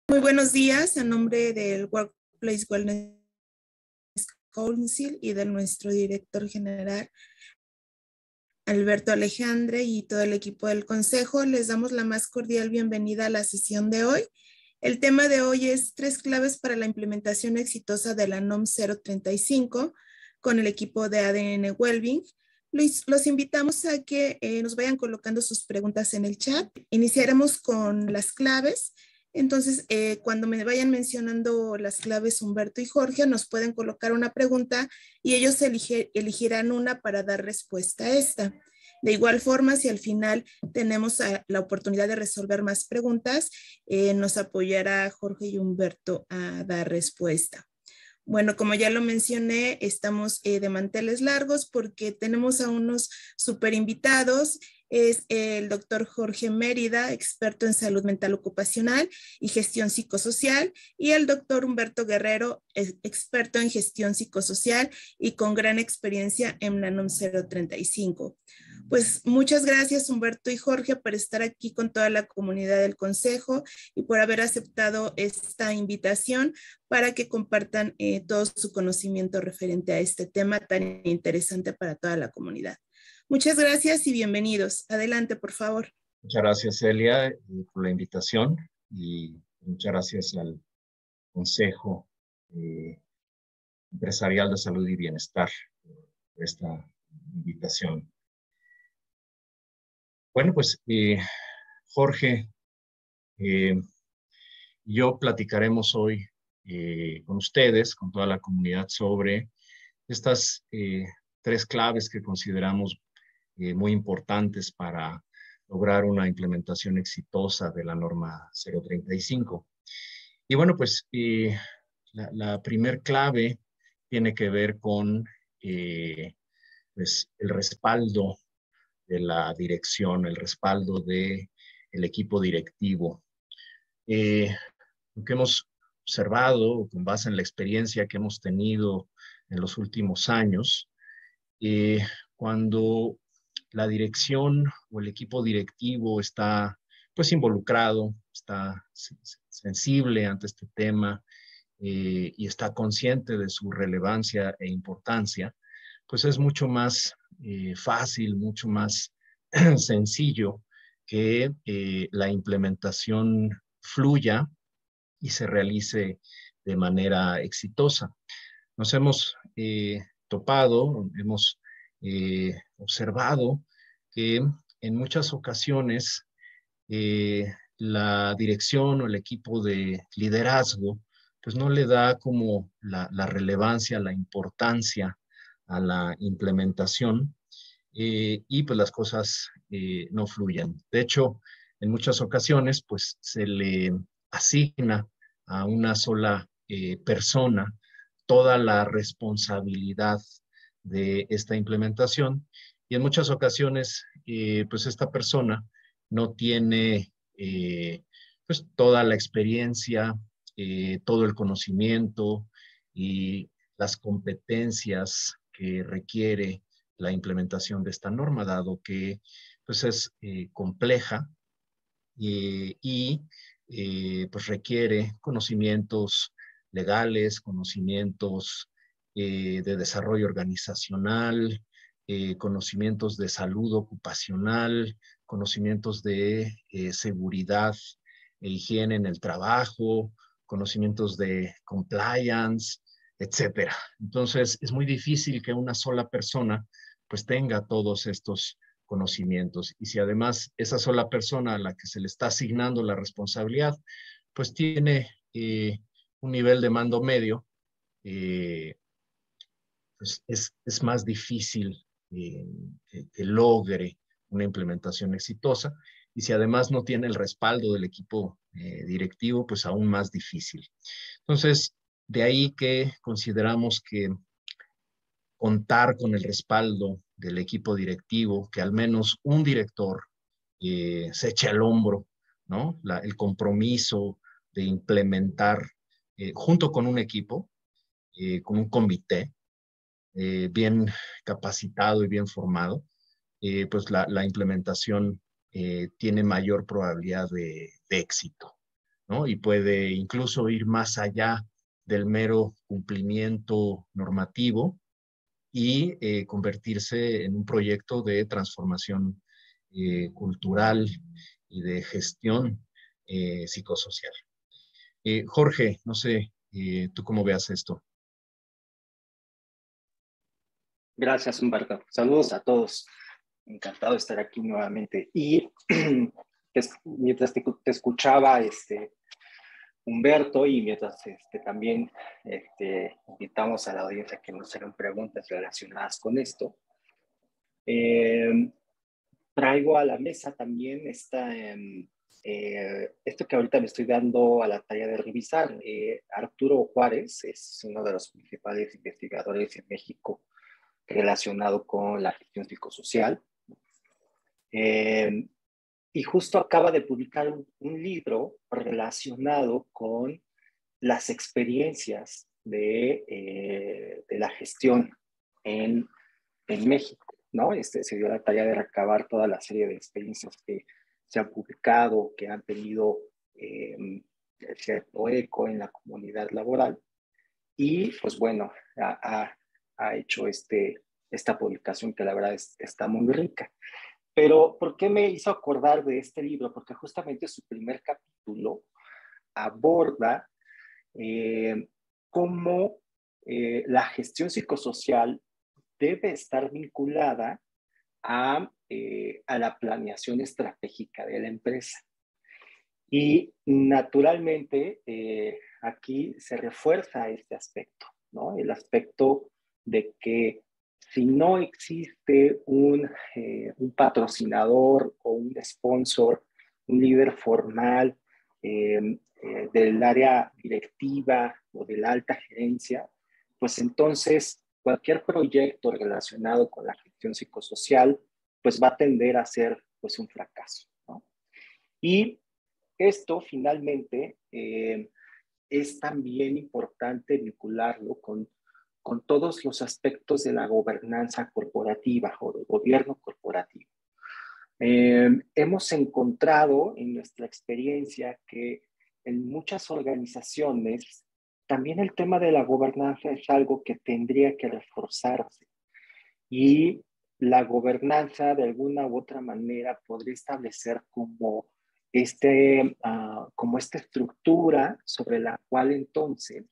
Muy buenos días, a nombre del Workplace Wellness Council y de nuestro director general, Alberto Alejandre, y todo el equipo del Consejo. Les damos la más cordial bienvenida a la sesión de hoy. El tema de hoy es 3 claves para la implementación exitosa de la NOM 035 con el equipo de ADN Wellbeing. Los invitamos a que nos vayan colocando sus preguntas en el chat. Iniciaremos con las claves. Entonces, cuando me vayan mencionando las claves Humberto y Jorge, nos pueden colocar una pregunta y ellos elegirán una para dar respuesta a esta. De igual forma, si al final tenemos la oportunidad de resolver más preguntas, nos apoyará Jorge y Humberto a dar respuesta. Bueno, como ya lo mencioné, estamos de manteles largos porque tenemos a unos super invitados. Es el doctor Jorge Mérida, experto en salud mental ocupacional y gestión psicosocial, y el doctor Humberto Guerrero, experto en gestión psicosocial y con gran experiencia en la NOM 035. Pues muchas gracias, Humberto y Jorge, por estar aquí con toda la comunidad del Consejo y por haber aceptado esta invitación para que compartan todo su conocimiento referente a este tema tan interesante para toda la comunidad. Muchas gracias y bienvenidos. Adelante, por favor. Muchas gracias, Celia, por la invitación y muchas gracias al Consejo Empresarial de Salud y Bienestar por esta invitación. Bueno, pues Jorge, yo platicaremos hoy con ustedes, con toda la comunidad, sobre estas 3 claves que consideramos muy importantes para lograr una implementación exitosa de la norma 035. Y bueno, pues la primer clave tiene que ver con pues, el respaldo de la dirección, el respaldo del equipo directivo. Lo que hemos observado, con base en la experiencia que hemos tenido en los últimos años, cuando la dirección o el equipo directivo está pues involucrado, está sensible ante este tema y está consciente de su relevancia e importancia, pues es mucho más fácil, mucho más sencillo que la implementación fluya y se realice de manera exitosa. Nos hemos topado, hemos observado que en muchas ocasiones la dirección o el equipo de liderazgo pues no le da como la relevancia, la importancia a la implementación y pues las cosas no fluyen. De hecho, en muchas ocasiones pues se le asigna a una sola persona toda la responsabilidad de esta implementación y en muchas ocasiones pues esta persona no tiene pues toda la experiencia, todo el conocimiento y las competencias que requiere la implementación de esta norma, dado que pues es compleja y pues requiere conocimientos legales, conocimientos de desarrollo organizacional, conocimientos de salud ocupacional, conocimientos de seguridad e higiene en el trabajo, conocimientos de compliance, etcétera. Entonces, es muy difícil que una sola persona pues tenga todos estos conocimientos. Y si además esa sola persona a la que se le está asignando la responsabilidad, pues tiene un nivel de mando medio, pues es más difícil que logre una implementación exitosa. Y si además no tiene el respaldo del equipo directivo, pues aún más difícil. Entonces, de ahí que consideramos que contar con el respaldo del equipo directivo, que al menos un director se eche al hombro, ¿no? El compromiso de implementar junto con un equipo, con un comité bien capacitado y bien formado, pues la implementación tiene mayor probabilidad de éxito. ¿no? Y puede incluso ir más allá del mero cumplimiento normativo y convertirse en un proyecto de transformación cultural y de gestión psicosocial. Jorge, no sé, ¿tú cómo veas esto? Gracias, Humberto. Saludos a todos. Encantado de estar aquí nuevamente. Y mientras te escuchaba, Humberto, y mientras también invitamos a la audiencia que nos hagan preguntas relacionadas con esto, traigo a la mesa también esto que ahorita me estoy dando a la tarea de revisar. Arturo Juárez es uno de los principales investigadores en México relacionado con la gestión psicosocial. Y justo acaba de publicar un libro relacionado con las experiencias de la gestión en México, ¿no? Se dio la tarea de recabar toda la serie de experiencias que se han publicado, que han tenido cierto eco en la comunidad laboral. Y pues bueno, ha hecho esta publicación que la verdad está muy rica. Pero ¿por qué me hizo acordar de este libro? Porque justamente su primer capítulo aborda cómo la gestión psicosocial debe estar vinculada a la planeación estratégica de la empresa. Y naturalmente aquí se refuerza este aspecto, ¿no? El aspecto de que si no existe un patrocinador o un sponsor, un líder formal del área directiva o de la alta gerencia, pues entonces cualquier proyecto relacionado con la gestión psicosocial pues va a tender a ser pues un fracaso, ¿no? Y esto finalmente es también importante vincularlo con todos los aspectos de la gobernanza corporativa o del gobierno corporativo. Hemos encontrado en nuestra experiencia que en muchas organizaciones también el tema de la gobernanza es algo que tendría que reforzarse y la gobernanza de alguna u otra manera podría establecer como esta estructura sobre la cual entonces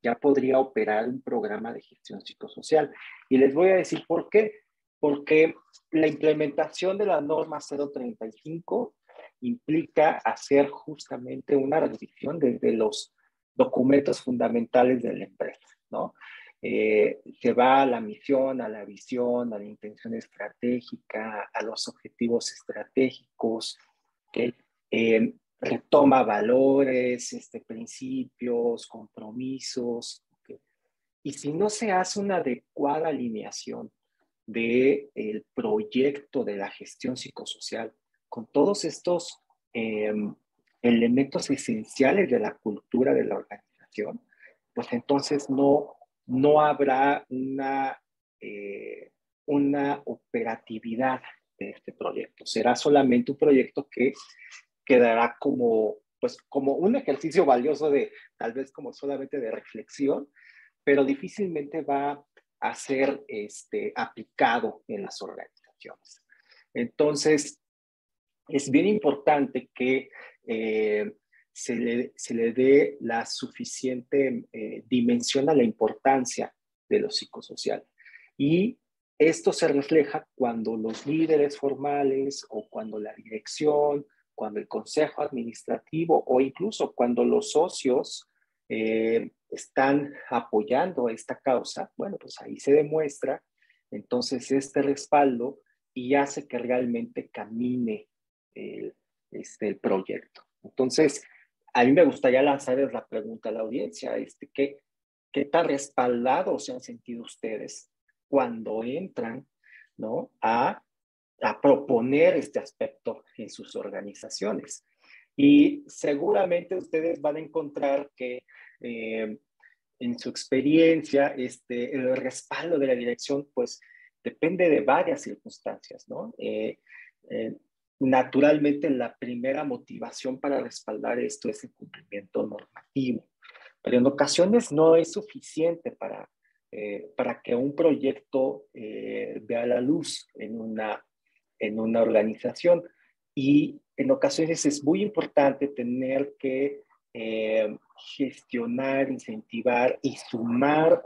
ya podría operar un programa de gestión psicosocial. Y les voy a decir por qué. Porque la implementación de la norma 035 implica hacer justamente una revisión desde los documentos fundamentales de la empresa, ¿no? Se va a la misión, a la visión, a la intención estratégica, a los objetivos estratégicos, ¿okay? Retoma valores, principios, compromisos, ¿okay? Y si no se hace una adecuada alineación del proyecto de la gestión psicosocial con todos estos elementos esenciales de la cultura de la organización, pues entonces no habrá una operatividad de este proyecto. Será solamente un proyecto que quedará como un ejercicio valioso de tal vez como solamente de reflexión, pero difícilmente va a ser aplicado en las organizaciones. Entonces, es bien importante que se le dé la suficiente dimensión a la importancia de lo psicosocial. Y esto se refleja cuando los líderes formales o cuando la dirección, cuando el consejo administrativo o incluso cuando los socios están apoyando esta causa, bueno, pues ahí se demuestra entonces este respaldo y hace que realmente camine el proyecto. Entonces, a mí me gustaría lanzarles la pregunta a la audiencia, ¿qué tan respaldados se han sentido ustedes cuando entran, ¿no? a proponer este aspecto en sus organizaciones? Y seguramente ustedes van a encontrar que en su experiencia el respaldo de la dirección pues depende de varias circunstancias, ¿no? naturalmente la primera motivación para respaldar esto es el cumplimiento normativo, pero en ocasiones no es suficiente para que un proyecto vea la luz en una organización. Y en ocasiones es muy importante tener que gestionar, incentivar y sumar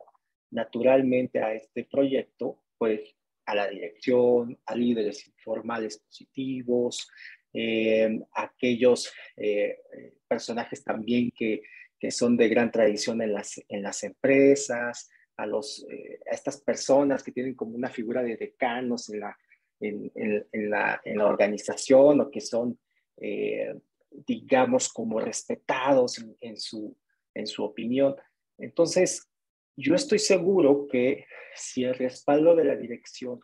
naturalmente a este proyecto, pues a la dirección, a líderes informales positivos, aquellos personajes también que son de gran tradición en las empresas, a estas personas que tienen como una figura de decanos en la organización o que son, digamos, como respetados en su opinión. Entonces, yo estoy seguro que si el respaldo de la dirección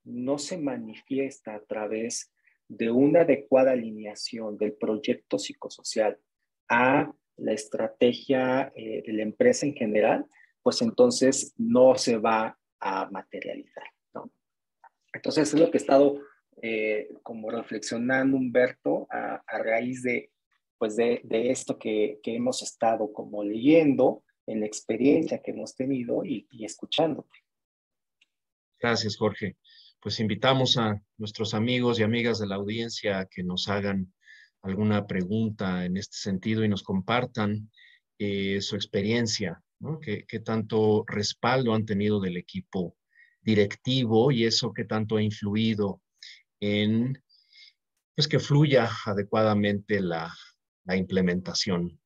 no se manifiesta a través de una adecuada alineación del proyecto psicosocial a la estrategia de la empresa en general, pues entonces no se va a materializar, ¿no? Entonces es lo que he estado como reflexionando, Humberto, a raíz pues de esto que hemos estado como leyendo, en la experiencia que hemos tenido y escuchándote. Gracias, Jorge. Pues invitamos a nuestros amigos y amigas de la audiencia a que nos hagan alguna pregunta en este sentido y nos compartan su experiencia, ¿no? ¿Qué tanto respaldo han tenido del equipo directivo y eso qué tanto ha influido en pues, que fluya adecuadamente la implementación?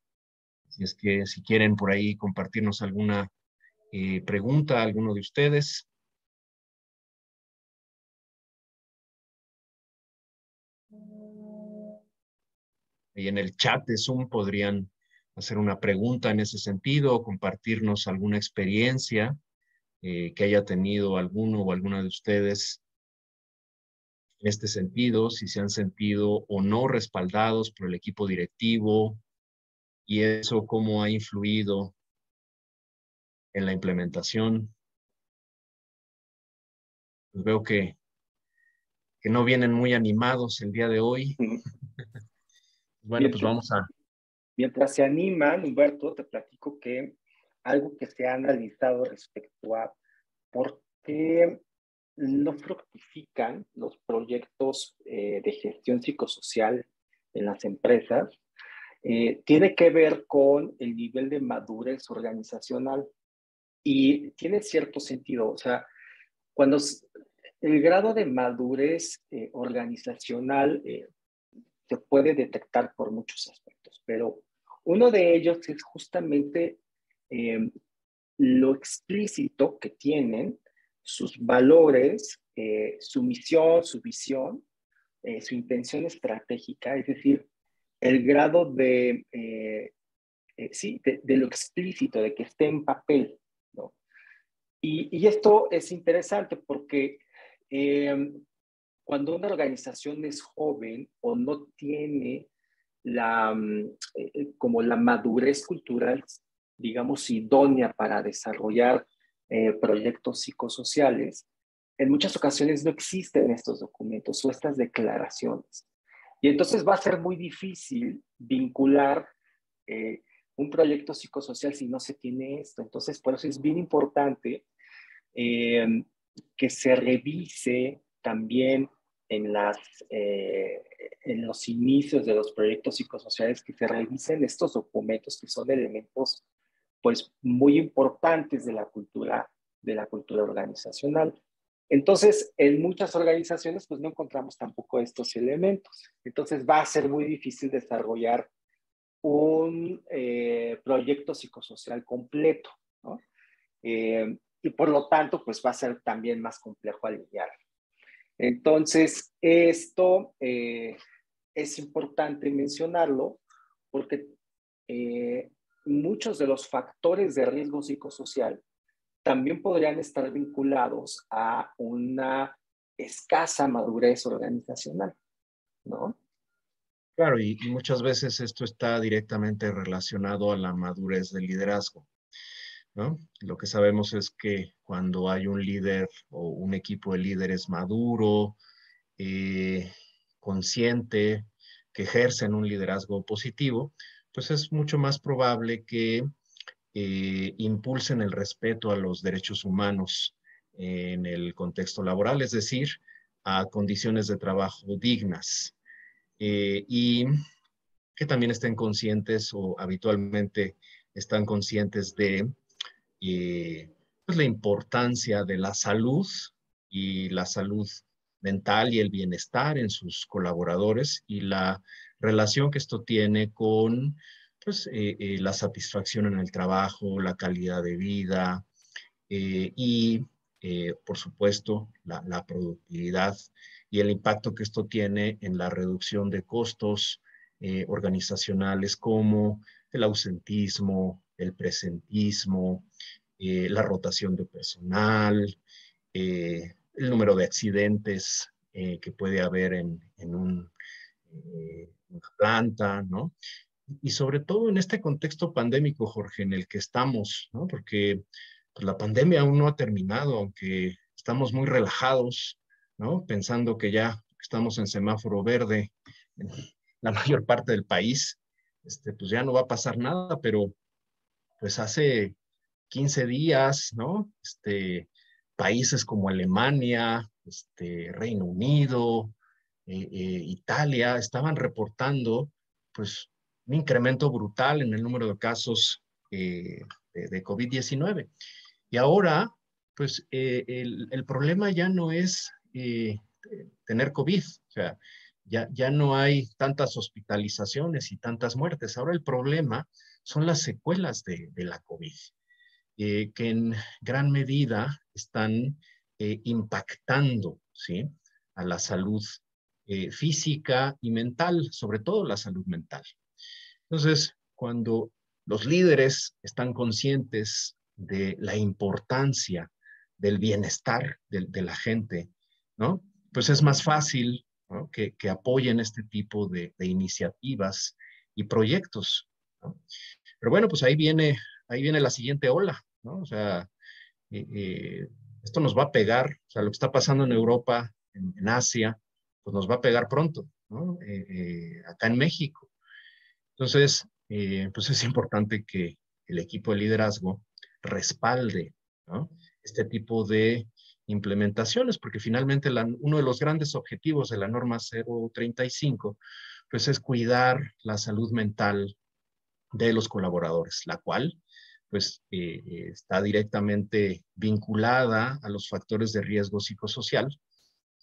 Así es que si quieren por ahí compartirnos alguna pregunta, alguno de ustedes. Ahí en el chat de Zoom podrían hacer una pregunta en ese sentido, compartirnos alguna experiencia que haya tenido alguno o alguna de ustedes en este sentido, si se han sentido o no respaldados por el equipo directivo y eso cómo ha influido en la implementación. Pues veo que no vienen muy animados el día de hoy. Bueno, pues vamos a... Mientras se animan, Humberto, te platico que algo que se ha analizado respecto a por qué no fructifican los proyectos de gestión psicosocial en las empresas, tiene que ver con el nivel de madurez organizacional y tiene cierto sentido. O sea, cuando el grado de madurez organizacional se puede detectar por muchos aspectos, pero uno de ellos es justamente lo explícito que tienen sus valores, su misión, su visión, su intención estratégica, es decir, el grado sí, de lo explícito, de que esté en papel, ¿no? Y esto es interesante porque cuando una organización es joven o no tiene como la madurez cultural, digamos, idónea para desarrollar proyectos psicosociales, en muchas ocasiones no existen estos documentos o estas declaraciones. Y entonces va a ser muy difícil vincular eh, un proyecto psicosocial si no se tiene esto. Entonces, por eso es bien importante eh, que se revise también en, en los inicios de los proyectos psicosociales, que se revisen estos documentos que son elementos pues muy importantes de la cultura organizacional. Entonces, en muchas organizaciones pues no encontramos tampoco estos elementos. Entonces va a ser muy difícil desarrollar un proyecto psicosocial completo, ¿no? Y por lo tanto, pues va a ser también más complejo alinear. Entonces, esto es importante mencionarlo porque muchos de los factores de riesgo psicosocial también podrían estar vinculados a una escasa madurez organizacional, ¿no? Claro, y muchas veces esto está directamente relacionado a la madurez del liderazgo, ¿no? Lo que sabemos es que cuando hay un líder o un equipo de líderes maduro, consciente, que ejercen un liderazgo positivo, pues es mucho más probable que impulsen el respeto a los derechos humanos en el contexto laboral, es decir, a condiciones de trabajo dignas. Y que también estén conscientes o habitualmente están conscientes de pues la importancia de la salud y la salud mental y el bienestar en sus colaboradores y la relación que esto tiene con pues, la satisfacción en el trabajo, la calidad de vida y, por supuesto, la productividad y el impacto que esto tiene en la reducción de costos organizacionales como el ausentismo, el presentismo, la rotación de personal, el número de accidentes que puede haber en una planta, ¿no? Y sobre todo en este contexto pandémico, Jorge, en el que estamos, ¿no? Porque pues, la pandemia aún no ha terminado, aunque estamos muy relajados, ¿no? Pensando que ya estamos en semáforo verde en la mayor parte del país, pues ya no va a pasar nada, pero pues hace 15 días, ¿no? Países como Alemania, Reino Unido, Italia, estaban reportando, pues, un incremento brutal en el número de casos de COVID-19. Y ahora, pues, el problema ya no es tener COVID, o sea, ya no hay tantas hospitalizaciones y tantas muertes. Ahora el problema son las secuelas de la COVID, que en gran medida están impactando, ¿sí?, a la salud física y mental, sobre todo la salud mental. Entonces, cuando los líderes están conscientes de la importancia del bienestar de la gente, ¿no? Pues es más fácil, ¿no?, que apoyen este tipo de iniciativas y proyectos, ¿no? Pero bueno, pues ahí viene la siguiente ola, ¿no? O sea, esto nos va a pegar, o sea, lo que está pasando en Europa, en Asia, pues nos va a pegar pronto, ¿no? Acá en México. Entonces, pues es importante que el equipo de liderazgo respalde, ¿no?, este tipo de implementaciones, porque finalmente uno de los grandes objetivos de la norma 035, pues es cuidar la salud mental de los colaboradores, la cual pues está directamente vinculada a los factores de riesgo psicosocial,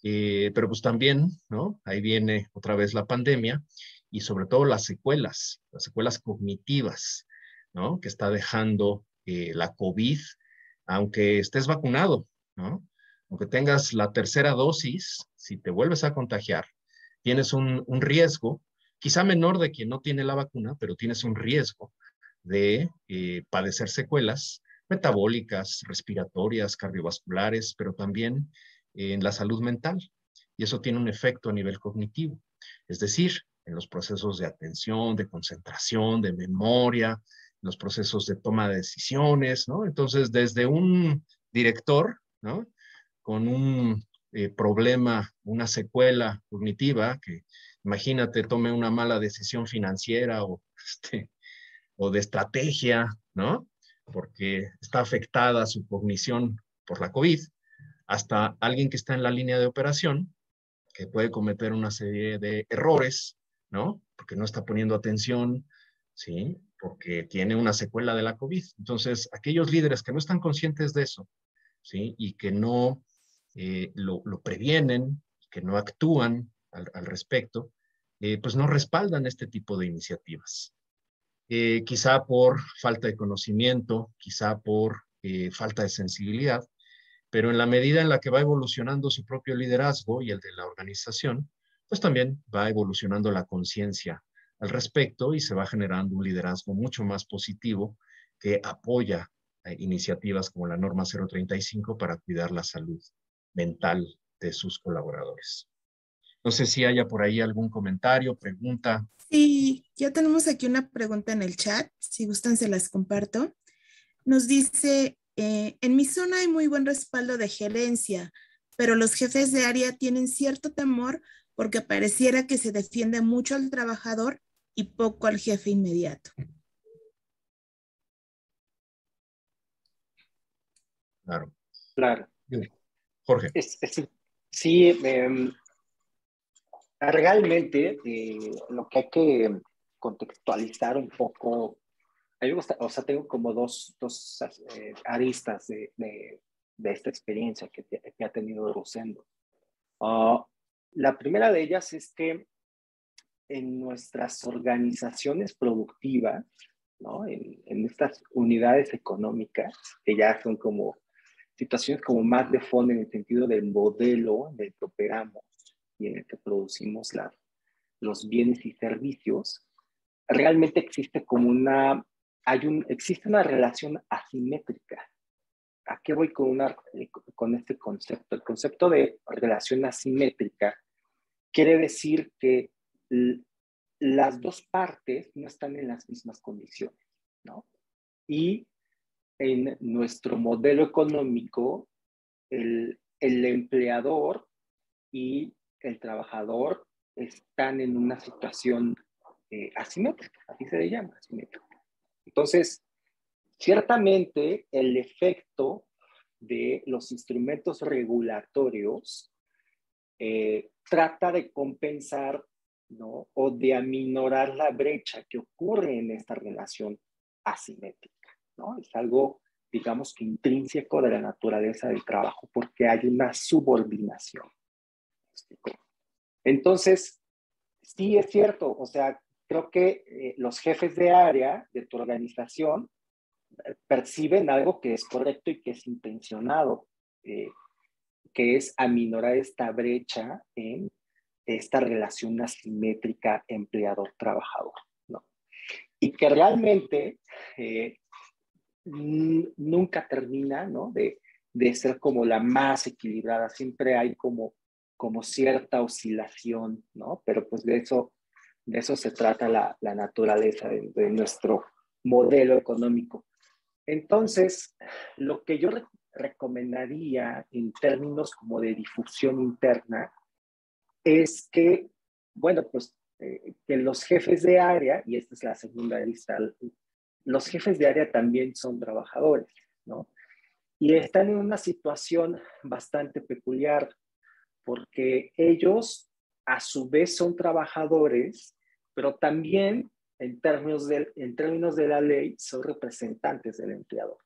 pero pues también, ¿no? Ahí viene otra vez la pandemia y sobre todo las secuelas cognitivas, ¿no?, que está dejando la COVID, aunque estés vacunado, ¿no? Aunque tengas la tercera dosis, si te vuelves a contagiar, tienes un riesgo, quizá menor de quien no tiene la vacuna, pero tienes un riesgo de padecer secuelas metabólicas, respiratorias, cardiovasculares, pero también en la salud mental. Y eso tiene un efecto a nivel cognitivo, es decir, en los procesos de atención, de concentración, de memoria, en los procesos de toma de decisiones, ¿no? Entonces, desde un director, ¿no?, con un problema, una secuela cognitiva, que imagínate, tome una mala decisión financiera o de estrategia, ¿no?, porque está afectada su cognición por la COVID, hasta alguien que está en la línea de operación, que puede cometer una serie de errores, ¿no?, porque no está poniendo atención, ¿sí?, porque tiene una secuela de la COVID. Entonces, aquellos líderes que no están conscientes de eso, ¿sí?, y que no lo previenen, que no actúan al respecto, pues no respaldan este tipo de iniciativas. Quizá por falta de conocimiento, quizá por falta de sensibilidad, pero en la medida en la que va evolucionando su propio liderazgo y el de la organización, pues también va evolucionando la conciencia al respecto y se va generando un liderazgo mucho más positivo que apoya iniciativas como la norma 035 para cuidar la salud mental de sus colaboradores. No sé si haya por ahí algún comentario, pregunta. Sí, ya tenemos aquí una pregunta en el chat. Si gustan, se las comparto. Nos dice, en mi zona hay muy buen respaldo de gerencia, pero los jefes de área tienen cierto temor porque pareciera que se defiende mucho al trabajador y poco al jefe inmediato. Claro. Claro. Jorge. Sí, realmente lo que hay que contextualizar un poco, a mí me gusta, o sea, tengo como dos aristas de esta experiencia que ha tenido Rosendo. La primera de ellas es que en nuestras organizaciones productivas, ¿no? En estas unidades económicas, que ya son como situaciones como más de fondo en el sentido del modelo en el que operamos y en el que producimos los bienes y servicios, realmente existe como existe una relación asimétrica. ¿A qué voy con este concepto? El concepto de relación asimétrica quiere decir que las dos partes no están en las mismas condiciones, ¿no? Y en nuestro modelo económico, el empleador y el trabajador están en una situación asimétrica, así se le llama, asimétrica. Entonces, ciertamente el efecto de los instrumentos regulatorios trata de compensar, ¿no? O de aminorar la brecha que ocurre en esta relación asimétrica, ¿no? Es algo, digamos que intrínseco de la naturaleza del trabajo porque hay una subordinación. Entonces, sí es cierto, o sea, creo que los jefes de área de tu organización perciben algo que es correcto y que es intencionado, que es aminorar esta brecha en esta relación asimétrica empleador-trabajador, ¿no? Y que realmente nunca termina, ¿no? De ser como la más equilibrada, siempre hay como cierta oscilación, ¿no? Pero pues de eso se trata la naturaleza de nuestro modelo económico. Entonces, lo que yo recomendaría en términos como de difusión interna es que, bueno, pues que los jefes de área, y esta es la segunda lista, los jefes de área también son trabajadores, ¿no? Y están en una situación bastante peculiar porque ellos a su vez son trabajadores, pero también en términos de la ley son representantes del empleador,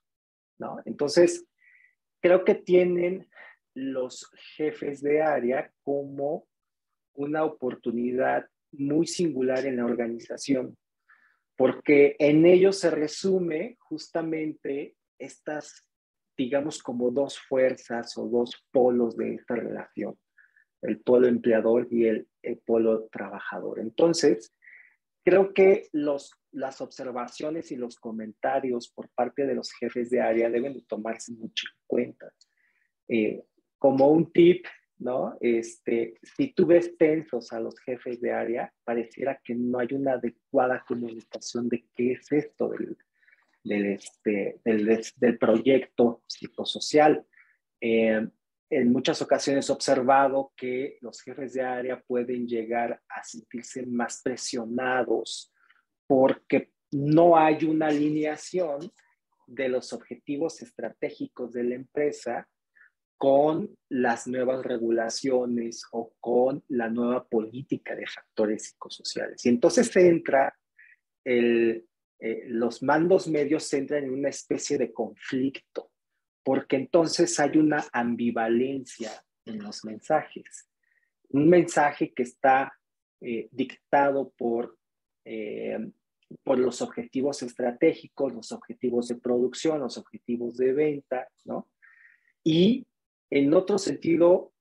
¿no? Entonces, creo que tienen los jefes de área como una oportunidad muy singular en la organización, porque en ellos se resume justamente estas, digamos, como dos fuerzas o dos polos de esta relación, el polo empleador y el polo trabajador. Entonces, creo que las observaciones y los comentarios por parte de los jefes de área deben de tomarse mucho en cuenta. Como un tip, ¿no? Si tú ves tensos a los jefes de área, pareciera que no hay una adecuada comunicación de qué es esto del proyecto psicosocial. En muchas ocasiones he observado que los jefes de área pueden llegar a sentirse más presionados porque no hay una alineación de los objetivos estratégicos de la empresa con las nuevas regulaciones o con la nueva política de factores psicosociales. Y entonces los mandos medios entran en una especie de conflicto, porque entonces hay una ambivalencia en los mensajes. Un mensaje que está dictado por los objetivos estratégicos, los objetivos de producción, los objetivos de venta, ¿no? Y en otro sentido,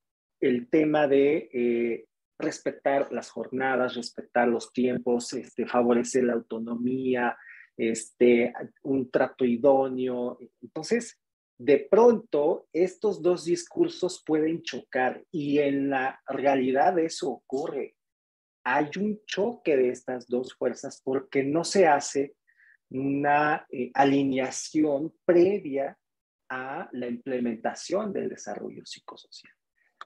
el tema de respetar las jornadas, respetar los tiempos, favorecer la autonomía, un trato idóneo. Entonces, de pronto, estos dos discursos pueden chocar y en la realidad eso ocurre. Hay un choque de estas dos fuerzas porque no se hace una alineación previa a la implementación del desarrollo psicosocial,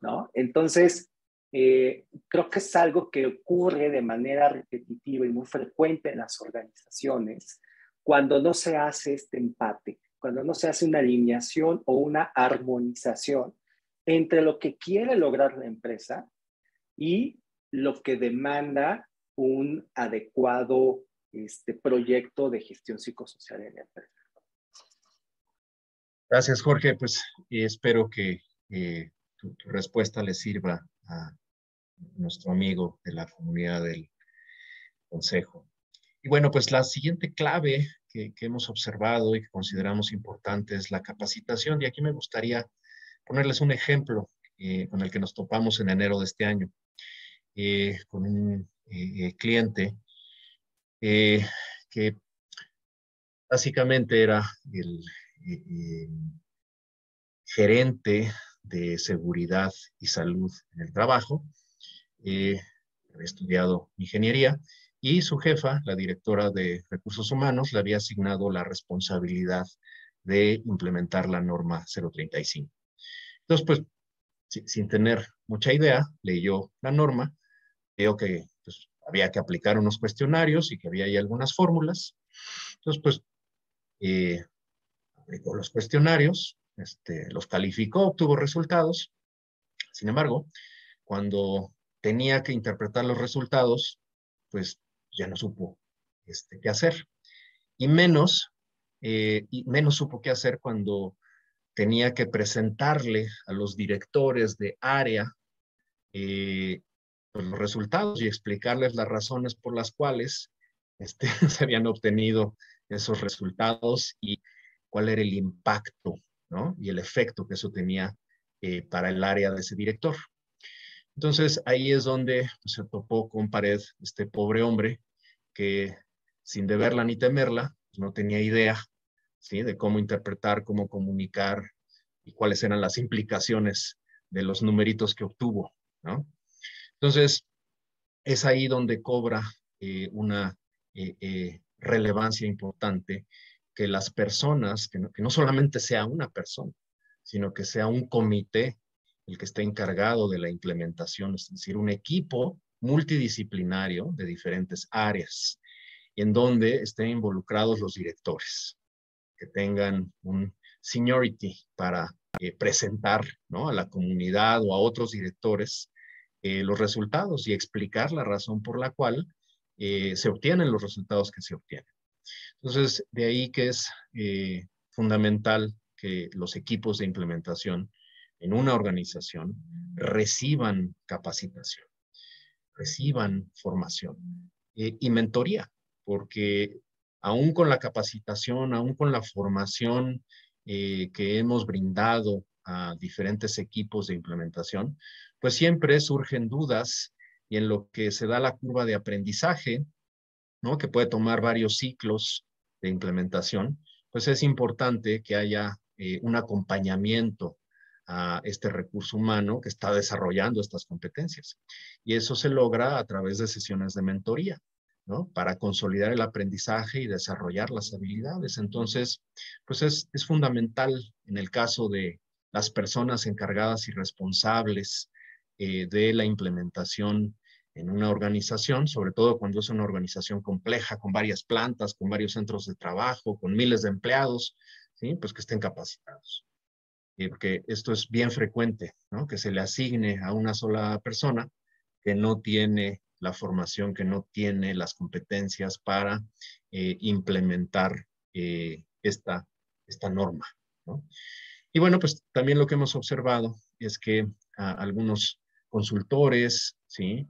¿no? Entonces, Creo que es algo que ocurre de manera repetitiva y muy frecuente en las organizaciones cuando no se hace este empate, cuando no se hace una alineación o una armonización entre lo que quiere lograr la empresa y lo que demanda un adecuado proyecto de gestión psicosocial en la empresa. Gracias, Jorge. Pues espero que tu respuesta le sirva a nuestro amigo de la comunidad del consejo. Y bueno, pues la siguiente clave que hemos observado y que consideramos importante es la capacitación. Y aquí me gustaría ponerles un ejemplo con el que nos topamos en enero de este año, con un cliente que básicamente era el gerente de seguridad y salud en el trabajo. Había estudiado ingeniería y su jefa, la directora de recursos humanos, le había asignado la responsabilidad de implementar la norma 035. Entonces, pues, sin tener mucha idea, leyó la norma, veo que pues, había que aplicar unos cuestionarios y que había ahí algunas fórmulas. Entonces, pues, aplicó los cuestionarios, los calificó, obtuvo resultados. Sin embargo, cuando tenía que interpretar los resultados, pues ya no supo qué hacer. Y menos supo qué hacer cuando tenía que presentarle a los directores de área pues, los resultados y explicarles las razones por las cuales se habían obtenido esos resultados y cuál era el impacto, ¿no? Y el efecto que eso tenía para el área de ese director. Entonces ahí es donde pues, se topó con pared este pobre hombre que sin deberla ni temerla, pues, no tenía idea, ¿sí? De cómo interpretar, cómo comunicar y cuáles eran las implicaciones de los numeritos que obtuvo, ¿no? Entonces, es ahí donde cobra una relevancia importante que las personas, que no solamente sea una persona, sino que sea un comité el que esté encargado de la implementación, es decir, un equipo multidisciplinario de diferentes áreas, en donde estén involucrados los directores, que tengan un seniority para presentar, ¿no? A la comunidad o a otros directores los resultados y explicar la razón por la cual se obtienen los resultados que se obtienen. Entonces, de ahí que es fundamental que los equipos de implementación en una organización reciban capacitación, reciban formación y mentoría, porque aún con la capacitación, aún con la formación que hemos brindado a diferentes equipos de implementación, pues siempre surgen dudas y en lo que se da la curva de aprendizaje, ¿no? Que puede tomar varios ciclos de implementación, pues es importante que haya un acompañamiento a este recurso humano que está desarrollando estas competencias. Y eso se logra a través de sesiones de mentoría, ¿no? Para consolidar el aprendizaje y desarrollar las habilidades. Entonces, pues es fundamental en el caso de las personas encargadas y responsables de la implementación en una organización, sobre todo cuando es una organización compleja, con varias plantas, con varios centros de trabajo, con miles de empleados, ¿sí? Pues que estén capacitados. Porque esto es bien frecuente, ¿no? Que se le asigne a una sola persona que no tiene la formación, que no tiene las competencias para implementar esta norma, ¿no? Y bueno, pues también lo que hemos observado es que algunos consultores, ¿sí?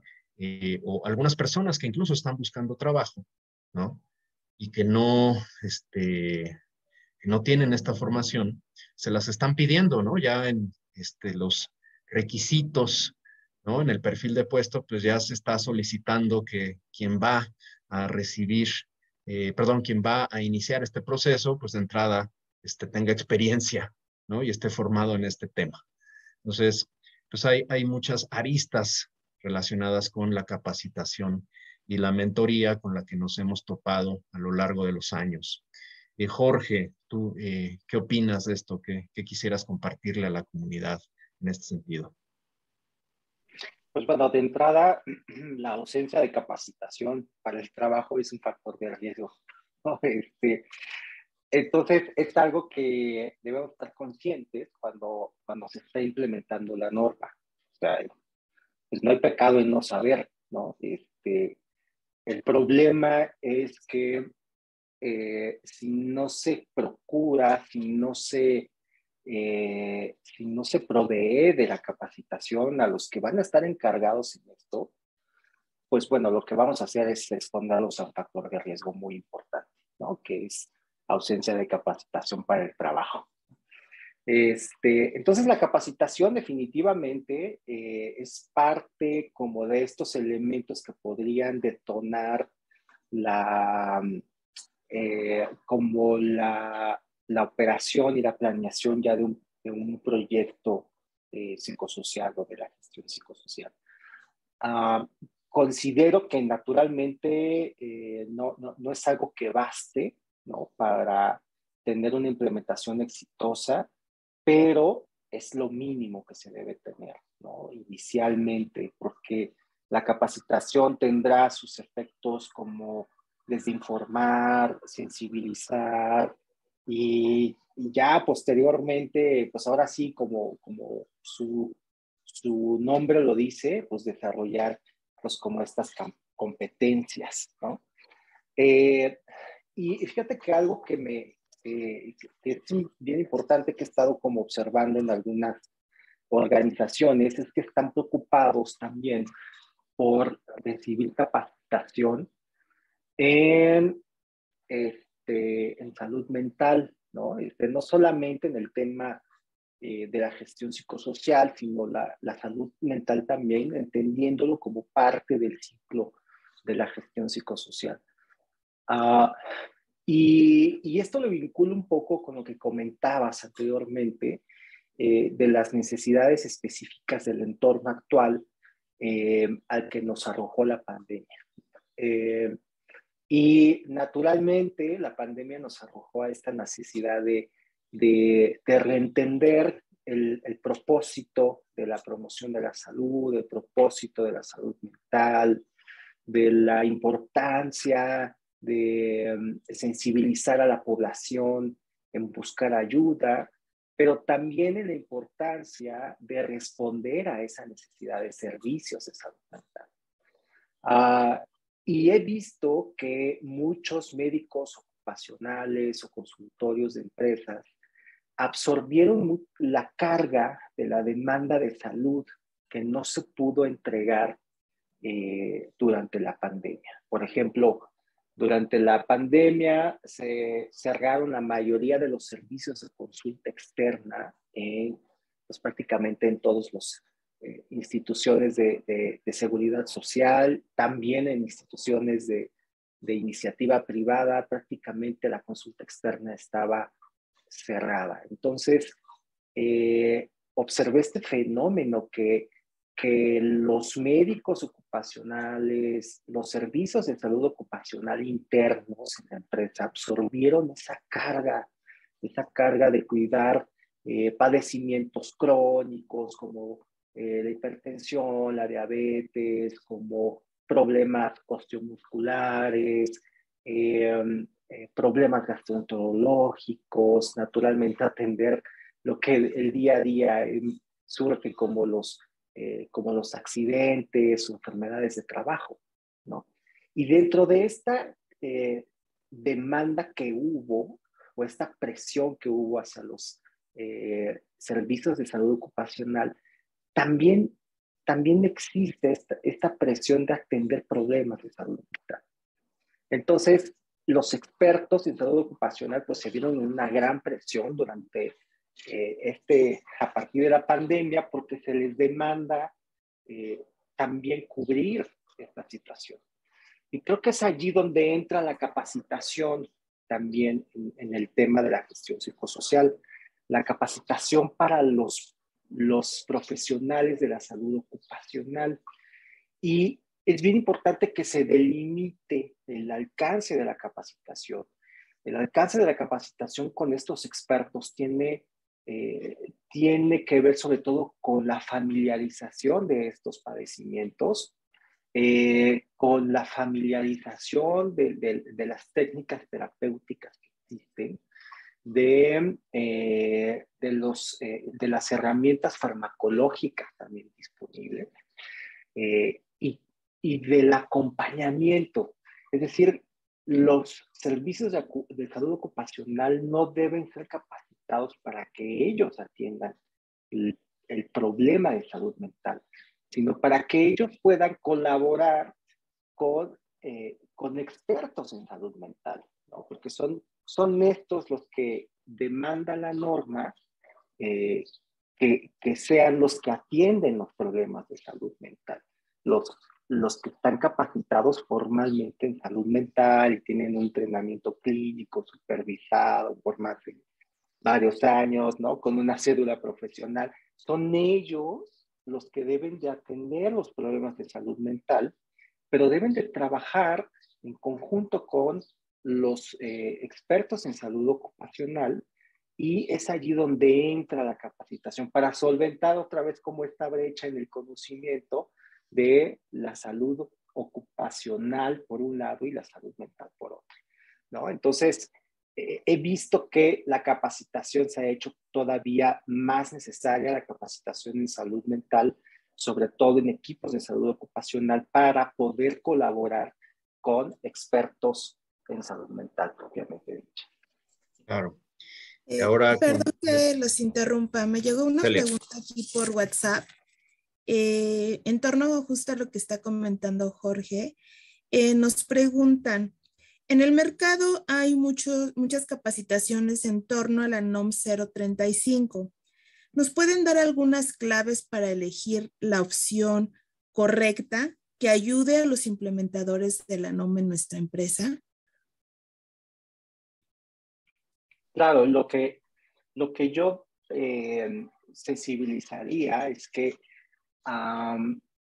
O algunas personas que incluso están buscando trabajo, ¿no? Y que no tienen esta formación, se las están pidiendo, ¿no? Ya en los requisitos, ¿no? En el perfil de puesto, pues ya se está solicitando que quien va a recibir, quien va a iniciar este proceso, pues de entrada tenga experiencia, ¿no? Y esté formado en este tema. Entonces, pues hay muchas aristas relacionadas con la capacitación y la mentoría con la que nos hemos topado a lo largo de los años. Jorge, ¿tú qué opinas de esto? ¿Qué quisieras compartirle a la comunidad en este sentido? Pues bueno, de entrada, la ausencia de capacitación para el trabajo es un factor de riesgo, ¿no? Entonces, es algo que debemos estar conscientes cuando se está implementando la norma. O sea, pues no hay pecado en no saber, ¿no? El problema es que si no se procura, si no se provee de la capacitación a los que van a estar encargados en esto, pues bueno, lo que vamos a hacer es exponerlos a un factor de riesgo muy importante, ¿no? Que es ausencia de capacitación para el trabajo. Entonces, la capacitación definitivamente es parte como de estos elementos que podrían detonar la, como la operación y la planeación ya de un proyecto psicosocial o de la gestión psicosocial. Uh, Considero que naturalmente no es algo que baste, ¿no? Para tener una implementación exitosa, pero es lo mínimo que se debe tener, ¿no? Inicialmente, porque la capacitación tendrá sus efectos como desde informar, sensibilizar y ya posteriormente, pues ahora sí, como su nombre lo dice, pues desarrollar pues como estas competencias, ¿no? Y fíjate que algo que es bien importante que he estado como observando en algunas organizaciones es que están preocupados también por recibir capacitación en, en salud mental, ¿no? No solamente en el tema de la gestión psicosocial, sino la salud mental también, entendiéndolo como parte del ciclo de la gestión psicosocial. Uh, y esto lo vinculo un poco con lo que comentabas anteriormente de las necesidades específicas del entorno actual al que nos arrojó la pandemia. Y naturalmente la pandemia nos arrojó a esta necesidad de reentender el propósito de la promoción de la salud, el propósito de la salud mental, de la importancia de sensibilizar a la población en buscar ayuda, pero también en la importancia de responder a esa necesidad de servicios de salud mental. Y he visto que muchos médicos ocupacionales o consultorios de empresas absorbieron la carga de la demanda de salud que no se pudo entregar durante la pandemia. Por ejemplo, durante la pandemia se cerraron la mayoría de los servicios de consulta externa pues prácticamente en todos los instituciones de seguridad social, también en instituciones de iniciativa privada, prácticamente la consulta externa estaba cerrada. Entonces, observé este fenómeno que los médicos ocupacionales, los servicios de salud ocupacional internos en la empresa absorbieron esa carga de cuidar padecimientos crónicos como la hipertensión, la diabetes, como problemas osteomusculares, problemas gastroenterológicos, naturalmente atender lo que el día a día surge como los accidentes o enfermedades de trabajo, ¿no? Y dentro de esta demanda que hubo, o esta presión que hubo hacia los servicios de salud ocupacional, también existe esta presión de atender problemas de salud mental. Entonces, los expertos en salud ocupacional pues se vieron en una gran presión durante a partir de la pandemia porque se les demanda también cubrir esta situación. Y creo que es allí donde entra la capacitación también en el tema de la gestión psicosocial, la capacitación para los profesionales de la salud ocupacional. Y es bien importante que se delimite el alcance de la capacitación. El alcance de la capacitación con estos expertos tiene tiene que ver sobre todo con la familiarización de estos padecimientos, con la familiarización de las técnicas terapéuticas que existen, de las herramientas farmacológicas también disponibles, y del acompañamiento. Es decir, los servicios de salud ocupacional no deben ser capacitados para que ellos atiendan el problema de salud mental, sino para que ellos puedan colaborar con expertos en salud mental, ¿no? Porque son estos los que demandan la norma, que sean los que atienden los problemas de salud mental. Los que están capacitados formalmente en salud mental y tienen un entrenamiento clínico supervisado por más de varios años, ¿no? Con una cédula profesional, son ellos los que deben de atender los problemas de salud mental, pero deben de trabajar en conjunto con los expertos en salud ocupacional, y es allí donde entra la capacitación para solventar otra vez como esta brecha en el conocimiento de la salud ocupacional por un lado y la salud mental por otro, ¿no? Entonces, he visto que la capacitación se ha hecho todavía más necesaria, la capacitación en salud mental, sobre todo en equipos de salud ocupacional, para poder colaborar con expertos en salud mental propiamente dicha. Claro. Y ahora Perdón que los interrumpa, me llegó una Celia. pregunta aquí por WhatsApp en torno justo a lo que está comentando Jorge. Nos preguntan, en el mercado hay muchas capacitaciones en torno a la NOM 035. ¿Nos pueden dar algunas claves para elegir la opción correcta que ayude a los implementadores de la NOM en nuestra empresa? Claro, lo que yo sensibilizaría es que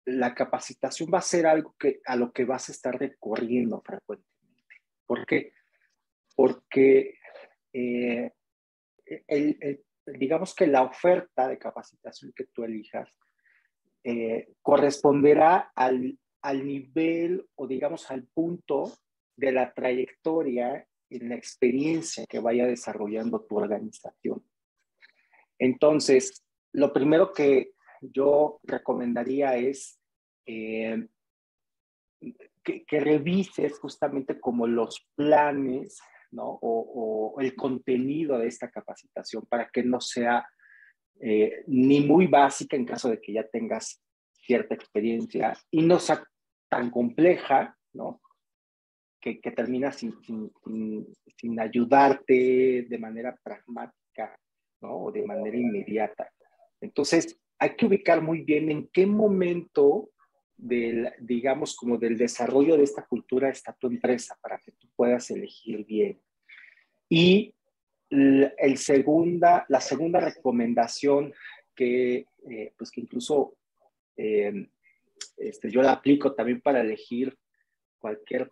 la capacitación va a ser algo a lo que vas a estar recurriendo frecuentemente. ¿Por qué? Porque digamos que la oferta de capacitación que tú elijas corresponderá al nivel, o digamos al punto de la trayectoria en la experiencia que vaya desarrollando tu organización. Entonces, lo primero que yo recomendaría es que revises justamente como los planes, ¿no? O el contenido de esta capacitación, para que no sea ni muy básica en caso de que ya tengas cierta experiencia, y no sea tan compleja, ¿no? Que termina sin ayudarte de manera pragmática, ¿no? O de manera inmediata. Entonces, hay que ubicar muy bien en qué momento digamos, como del desarrollo de esta cultura está tu empresa, para que tú puedas elegir bien. Y la segunda recomendación pues que incluso yo la aplico también para elegir cualquier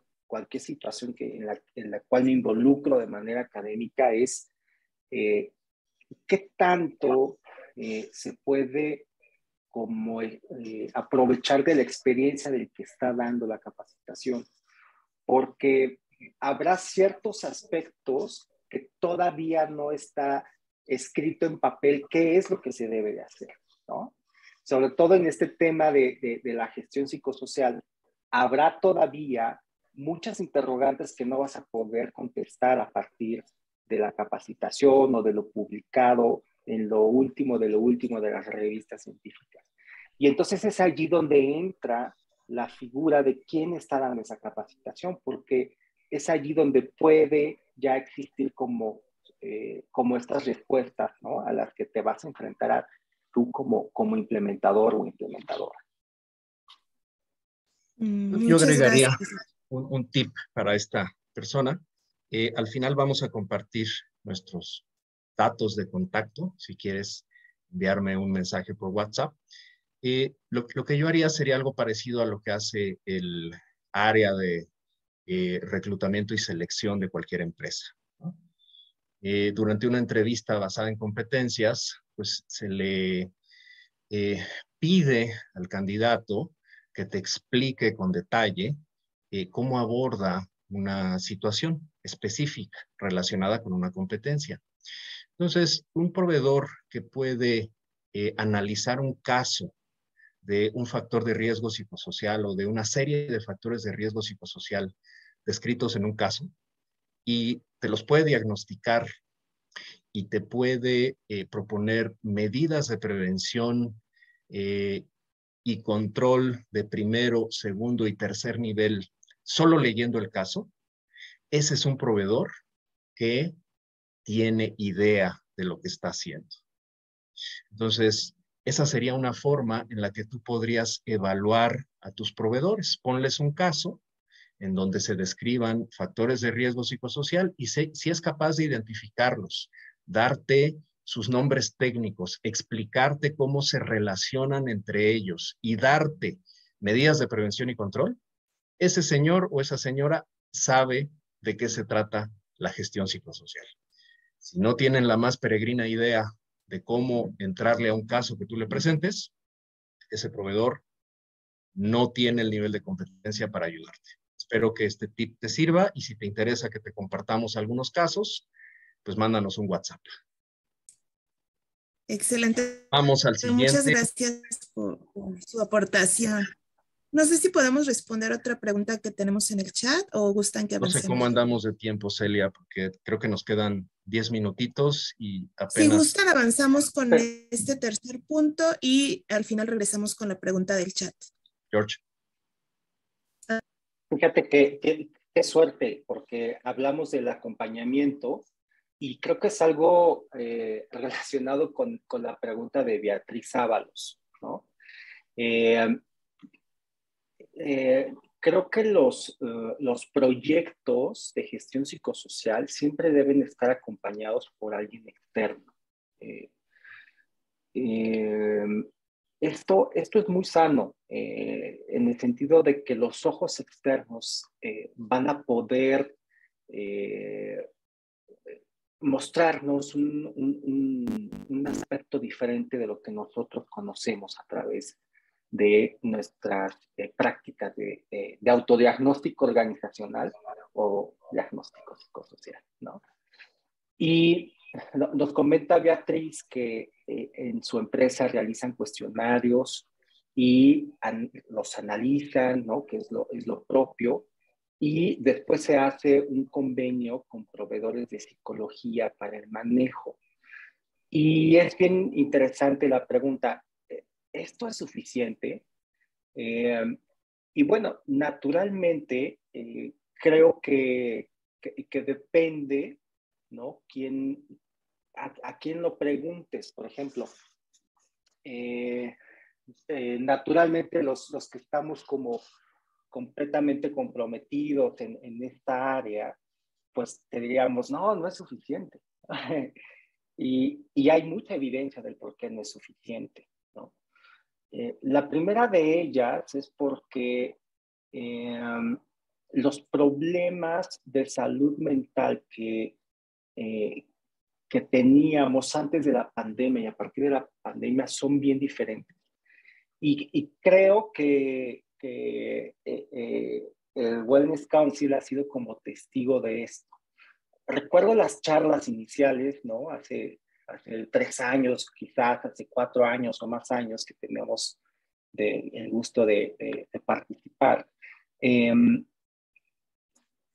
situación en la cual me involucro de manera académica, es qué tanto se puede como aprovechar de la experiencia del que está dando la capacitación, porque habrá ciertos aspectos que todavía no está escrito en papel qué es lo que se debe de hacer, ¿no? Sobre todo en este tema de la gestión psicosocial, habrá todavía muchas interrogantes que no vas a poder contestar a partir de la capacitación o de lo publicado en lo último de las revistas científicas. Y entonces es allí donde entra la figura de quién está dando esa capacitación, porque es allí donde puede ya existir como estas respuestas, ¿no? A las que te vas a enfrentar tú como implementador o implementadora. Yo agregaría un tip para esta persona. Al final vamos a compartir nuestros datos de contacto, si quieres enviarme un mensaje por WhatsApp. Lo que yo haría sería algo parecido a lo que hace el área de reclutamiento y selección de cualquier empresa, ¿no? Durante una entrevista basada en competencias, pues se le pide al candidato que te explique con detalle cómo aborda una situación específica relacionada con una competencia. Entonces, un proveedor que puede analizar un caso de un factor de riesgo psicosocial o de una serie de factores de riesgo psicosocial descritos en un caso y te los puede diagnosticar y te puede proponer medidas de prevención y control de primero, segundo y tercer nivel solo leyendo el caso, ese es un proveedor que tiene idea de lo que está haciendo. Entonces, esa sería una forma en la que tú podrías evaluar a tus proveedores. Ponles un caso en donde se describan factores de riesgo psicosocial y si es capaz de identificarlos, darte sus nombres técnicos, explicarte cómo se relacionan entre ellos y darte medidas de prevención y control, ese señor o esa señora sabe de qué se trata la gestión psicosocial. Si no tienen la más peregrina idea de cómo entrarle a un caso que tú le presentes, ese proveedor no tiene el nivel de competencia para ayudarte. Espero que este tip te sirva y si te interesa que te compartamos algunos casos, pues mándanos un WhatsApp. Excelente. Vamos al Muchas siguiente. gracias por su aportación. No sé si podemos responder otra pregunta que tenemos en el chat o gustan que No sé cómo avancemos. andamos de tiempo, Celia, porque creo que nos quedan 10 minutitos y Si apenas... gustan, avanzamos con este tercer punto y al final regresamos con la pregunta del chat. George. Fíjate qué suerte, porque hablamos del acompañamiento y creo que es algo relacionado con la pregunta de Beatriz Ábalos, ¿no? Creo que los proyectos de gestión psicosocial siempre deben estar acompañados por alguien externo. Esto es muy sano en el sentido de que los ojos externos van a poder mostrarnos un aspecto diferente de lo que nosotros conocemos a través de nuestras prácticas de autodiagnóstico organizacional o diagnóstico psicosocial, ¿no? Y nos comenta Beatriz que en su empresa realizan cuestionarios y los analizan, ¿no? Que es lo propio, y después se hace un convenio con proveedores de psicología para el manejo. Y es bien interesante la pregunta, ¿esto es suficiente? Y bueno, naturalmente creo que depende, ¿no? A quién lo preguntes, por ejemplo. Naturalmente los que estamos como completamente comprometidos en esta área, pues te diríamos, no es suficiente. y hay mucha evidencia del por qué no es suficiente, ¿no? La primera de ellas es porque los problemas de salud mental que teníamos antes de la pandemia y a partir de la pandemia son bien diferentes. Y creo que el Wellness Council ha sido como testigo de esto. Recuerdo las charlas iniciales, ¿no? Hace 3 años, quizás hace 4 años o más años que tenemos el gusto de participar.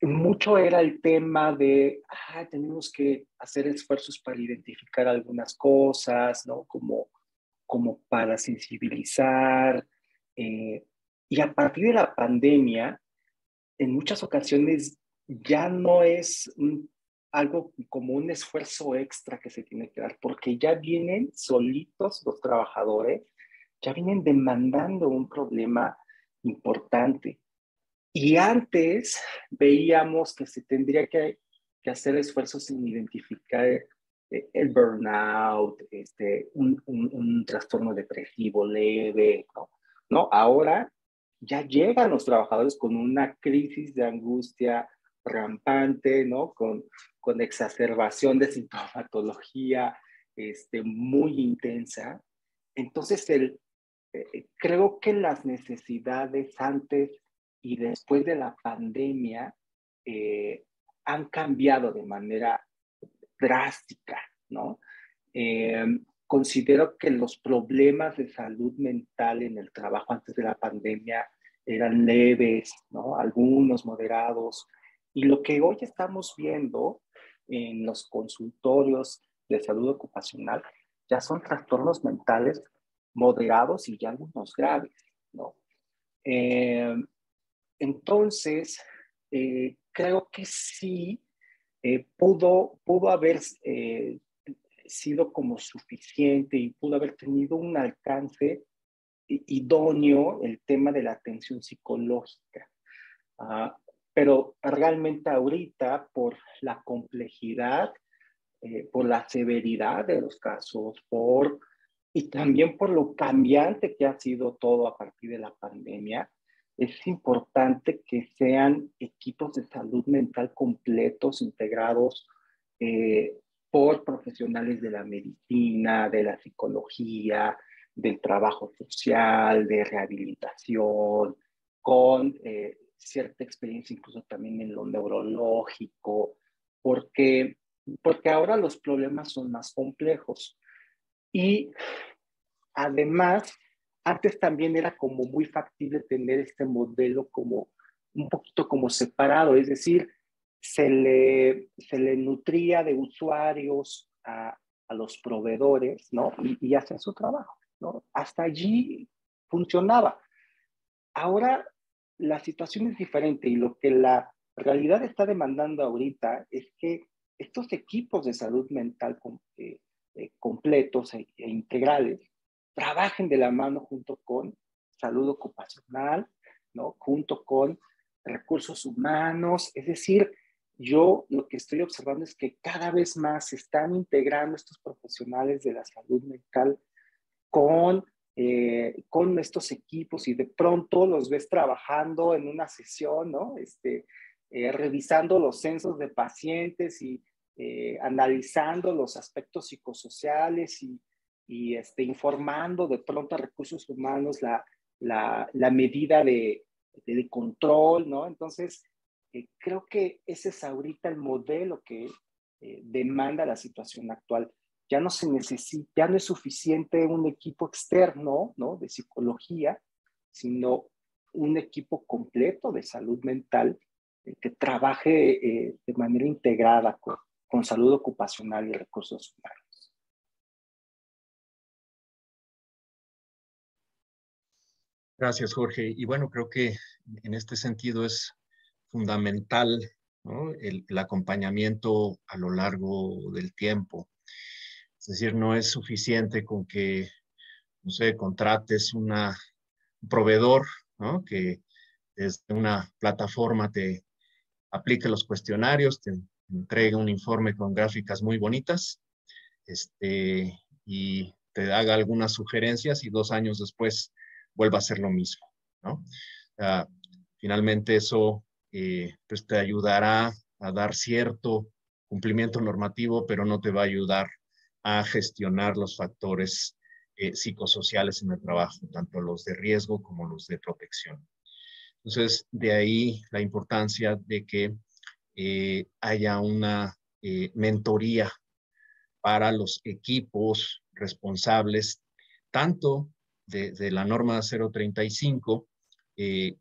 Mucho era el tema de, tenemos que hacer esfuerzos para identificar algunas cosas, ¿no? Como para sensibilizar. Y a partir de la pandemia, en muchas ocasiones ya no es algo como un esfuerzo extra que se tiene que dar, porque ya vienen solitos los trabajadores, ya vienen demandando un problema importante. Y antes veíamos que se tendría que hacer esfuerzos en identificar el burnout, un trastorno depresivo leve, ¿no? Ahora ya llegan los trabajadores con una crisis de angustia, rampante, ¿no? Con exacerbación de sintomatología muy intensa. Entonces, creo que las necesidades antes y después de la pandemia han cambiado de manera drástica, ¿no? Considero que los problemas de salud mental en el trabajo antes de la pandemia eran leves, ¿no? Algunos moderados. Y lo que hoy estamos viendo en los consultorios de salud ocupacional ya son trastornos mentales moderados y ya algunos graves, ¿no? Entonces, creo que sí pudo haber sido como suficiente y pudo haber tenido un alcance idóneo el tema de la atención psicológica. Pero realmente ahorita, por la complejidad, por la severidad de los casos, y también por lo cambiante que ha sido todo a partir de la pandemia, es importante que sean equipos de salud mental completos, integrados por profesionales de la medicina, de la psicología, del trabajo social, de rehabilitación, con cierta experiencia incluso también en lo neurológico, porque ahora los problemas son más complejos. Y además, antes también era como muy factible tener este modelo como un poquito como separado, es decir, se le nutría de usuarios a los proveedores, ¿no? Y hacen su trabajo, ¿no? Hasta allí funcionaba. Ahora la situación es diferente y lo que la realidad está demandando ahorita es que estos equipos de salud mental completos e integrales trabajen de la mano junto con salud ocupacional, ¿no? Junto con recursos humanos. Es decir, yo lo que estoy observando es que cada vez más se están integrando estos profesionales de la salud mental con estos equipos y de pronto los ves trabajando en una sesión, ¿no? Revisando los censos de pacientes y analizando los aspectos psicosociales y informando de pronto a recursos humanos la medida de control, ¿no? Entonces, creo que ese es ahorita el modelo que demanda la situación actual. Ya no se necesita, ya no es suficiente un equipo externo, ¿no? De psicología, sino un equipo completo de salud mental que trabaje de manera integrada con salud ocupacional y recursos humanos. Gracias, Jorge. Y bueno, creo que en este sentido es fundamental, ¿no? El acompañamiento a lo largo del tiempo. Es decir, no es suficiente con que, no sé, contrates un proveedor, ¿no? Que desde una plataforma te aplique los cuestionarios, te entregue un informe con gráficas muy bonitas, y te haga algunas sugerencias y 2 años después vuelva a hacer lo mismo, ¿no? Finalmente eso pues te ayudará a dar cierto cumplimiento normativo, pero no te va a ayudar a gestionar los factores psicosociales en el trabajo, tanto los de riesgo como los de protección. Entonces, de ahí la importancia de que haya una mentoría para los equipos responsables, tanto de la norma 035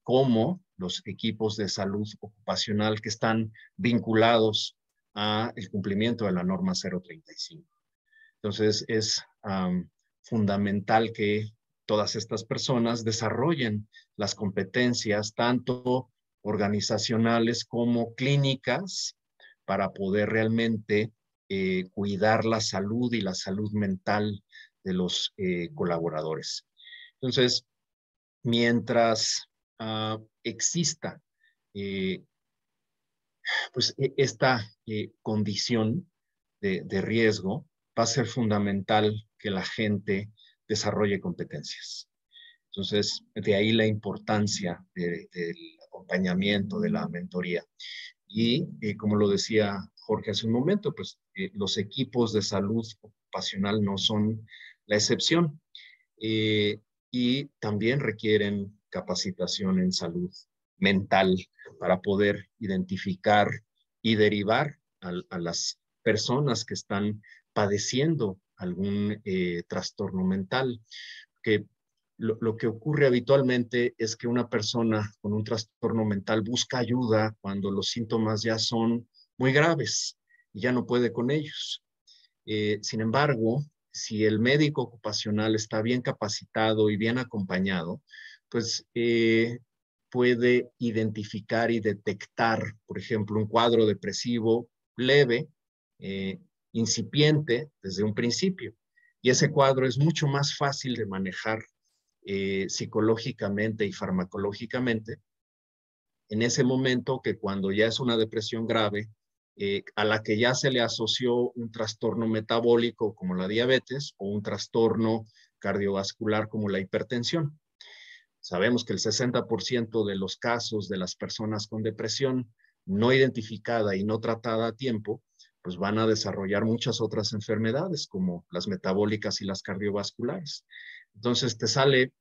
como los equipos de salud ocupacional que están vinculados al cumplimiento de la norma 035. Entonces, es fundamental que todas estas personas desarrollen las competencias, tanto organizacionales como clínicas, para poder realmente cuidar la salud y la salud mental de los colaboradores. Entonces, mientras exista pues esta condición de riesgo, va a ser fundamental que la gente desarrolle competencias. Entonces, de ahí la importancia del acompañamiento, de la mentoría. Y como lo decía Jorge hace un momento, pues los equipos de salud ocupacional no son la excepción. Y también requieren capacitación en salud mental para poder identificar y derivar a las personas que están padeciendo algún trastorno mental. Que lo que ocurre habitualmente es que una persona con un trastorno mental busca ayuda cuando los síntomas ya son muy graves y ya no puede con ellos. Sin embargo, si el médico ocupacional está bien capacitado y bien acompañado, pues puede identificar y detectar, por ejemplo, un cuadro depresivo leve, eh, incipiente desde un principio. Y ese cuadro es mucho más fácil de manejar psicológicamente y farmacológicamente en ese momento que cuando ya es una depresión grave, a la que ya se le asoció un trastorno metabólico como la diabetes o un trastorno cardiovascular como la hipertensión. Sabemos que el 60% de los casos de las personas con depresión no identificada y no tratada a tiempo, pues van a desarrollar muchas otras enfermedades como las metabólicas y las cardiovasculares. Entonces te sale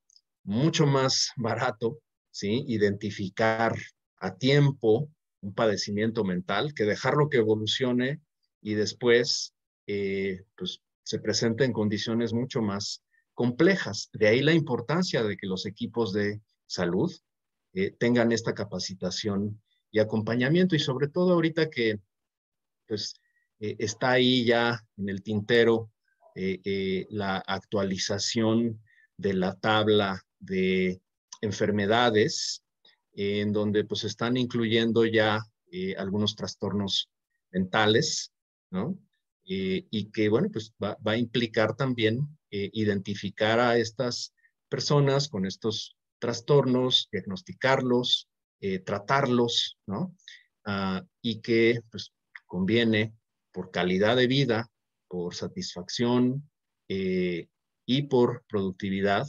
mucho más barato, ¿sí? Identificar a tiempo un padecimiento mental que dejarlo que evolucione y después pues se presente en condiciones mucho más complejas. De ahí la importancia de que los equipos de salud tengan esta capacitación y acompañamiento y sobre todo ahorita que pues está ahí ya en el tintero la actualización de la tabla de enfermedades en donde pues están incluyendo ya algunos trastornos mentales, ¿no? Y que, bueno, pues va a implicar también identificar a estas personas con estos trastornos, diagnosticarlos, tratarlos, ¿no? Y que, pues, conviene por calidad de vida, por satisfacción y por productividad,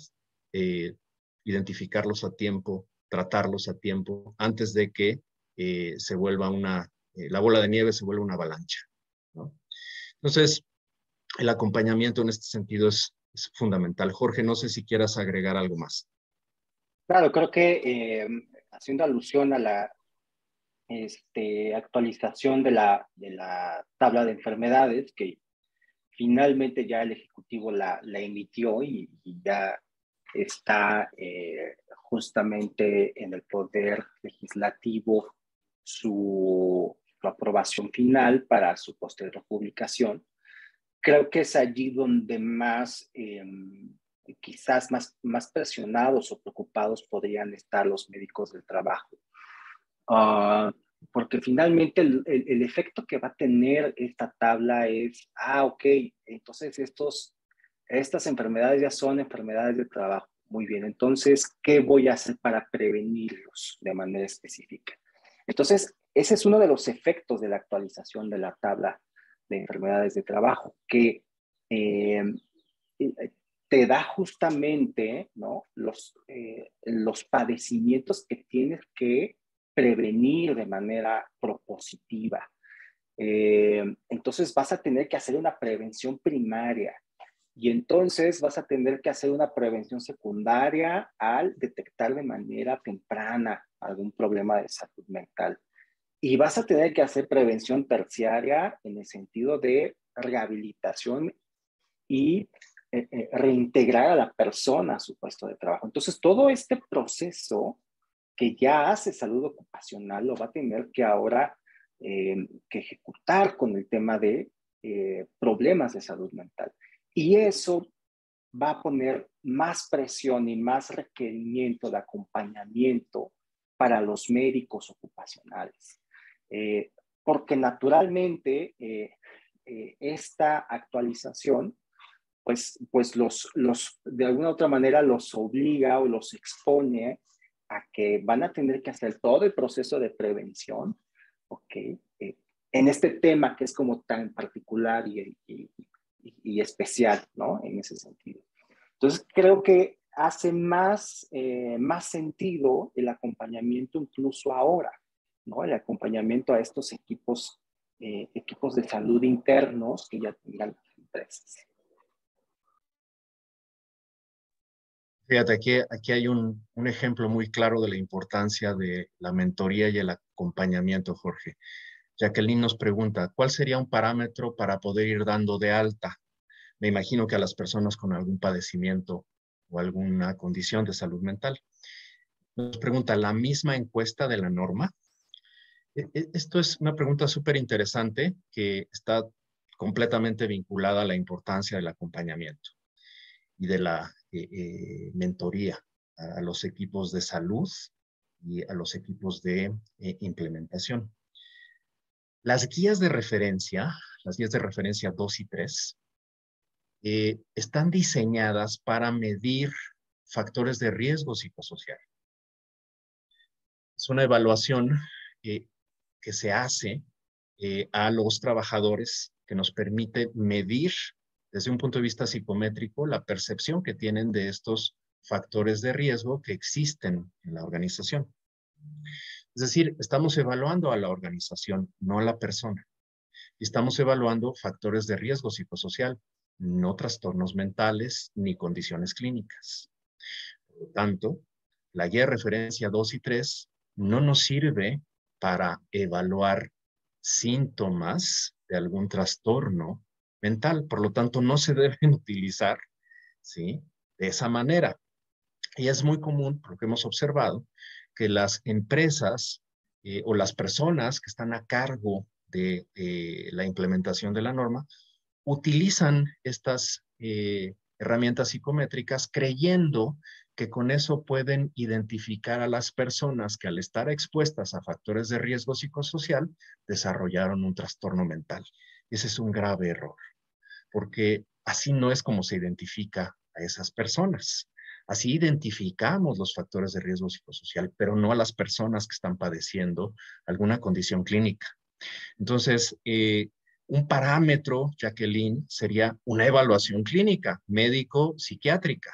eh, identificarlos a tiempo, tratarlos a tiempo, antes de que se vuelva la bola de nieve se vuelva una avalancha, ¿no? Entonces, el acompañamiento en este sentido es fundamental. Jorge, no sé si quieras agregar algo más. Claro, creo que haciendo alusión a la actualización de la tabla de enfermedades, que finalmente ya el Ejecutivo la emitió y ya está justamente en el Poder Legislativo su aprobación final para su posterior publicación. Creo que es allí donde más, quizás más presionados o preocupados podrían estar los médicos del trabajo. Porque finalmente el efecto que va a tener esta tabla es, ok, entonces estas enfermedades ya son enfermedades de trabajo. Muy bien, entonces, ¿qué voy a hacer para prevenirlos de manera específica? Entonces, ese es uno de los efectos de la actualización de la tabla de enfermedades de trabajo, que te da justamente, ¿no? los padecimientos que tienes que prevenir de manera propositiva. Entonces vas a tener que hacer una prevención primaria y entonces vas a tener que hacer una prevención secundaria al detectar de manera temprana algún problema de salud mental. Y vas a tener que hacer prevención terciaria en el sentido de rehabilitación y reintegrar a la persona a su puesto de trabajo. Entonces, todo este proceso que ya hace salud ocupacional lo va a tener que ahora que ejecutar con el tema de problemas de salud mental. Y eso va a poner más presión y más requerimiento de acompañamiento para los médicos ocupacionales. Porque naturalmente esta actualización pues de alguna otra manera los obliga o los expone a que van a tener que hacer todo el proceso de prevención, ¿ok? En este tema que es como tan particular y especial, ¿no? En ese sentido. Entonces, creo que hace más sentido el acompañamiento incluso ahora, ¿no? El acompañamiento a estos equipos de salud internos que ya tengan las empresas. Fíjate, aquí hay un ejemplo muy claro de la importancia de la mentoría y el acompañamiento, Jorge. Jacqueline nos pregunta, ¿cuál sería un parámetro para poder ir dando de alta? Me imagino que a las personas con algún padecimiento o alguna condición de salud mental. Nos pregunta, ¿la misma encuesta de la norma? Esto es una pregunta súper interesante que está completamente vinculada a la importancia del acompañamiento y de la mentoría a los equipos de salud y a los equipos de implementación. Las guías de referencia 2 y 3, están diseñadas para medir factores de riesgo psicosocial. Es una evaluación que se hace a los trabajadores que nos permite medir desde un punto de vista psicométrico la percepción que tienen de estos factores de riesgo que existen en la organización. Es decir, estamos evaluando a la organización, no a la persona. Y estamos evaluando factores de riesgo psicosocial, no trastornos mentales ni condiciones clínicas. Por lo tanto, la guía de referencia 2 y 3 no nos sirve para evaluar síntomas de algún trastorno mental. Por lo tanto, no se deben utilizar, ¿sí?, de esa manera. Y es muy común, porque hemos observado, que las empresas o las personas que están a cargo de la implementación de la norma utilizan estas herramientas psicométricas creyendo que con eso pueden identificar a las personas que al estar expuestas a factores de riesgo psicosocial desarrollaron un trastorno mental. Ese es un grave error, porque así no es como se identifica a esas personas. Así identificamos los factores de riesgo psicosocial, pero no a las personas que están padeciendo alguna condición clínica. Entonces, un parámetro, Jacqueline, sería una evaluación clínica, médico-psiquiátrica,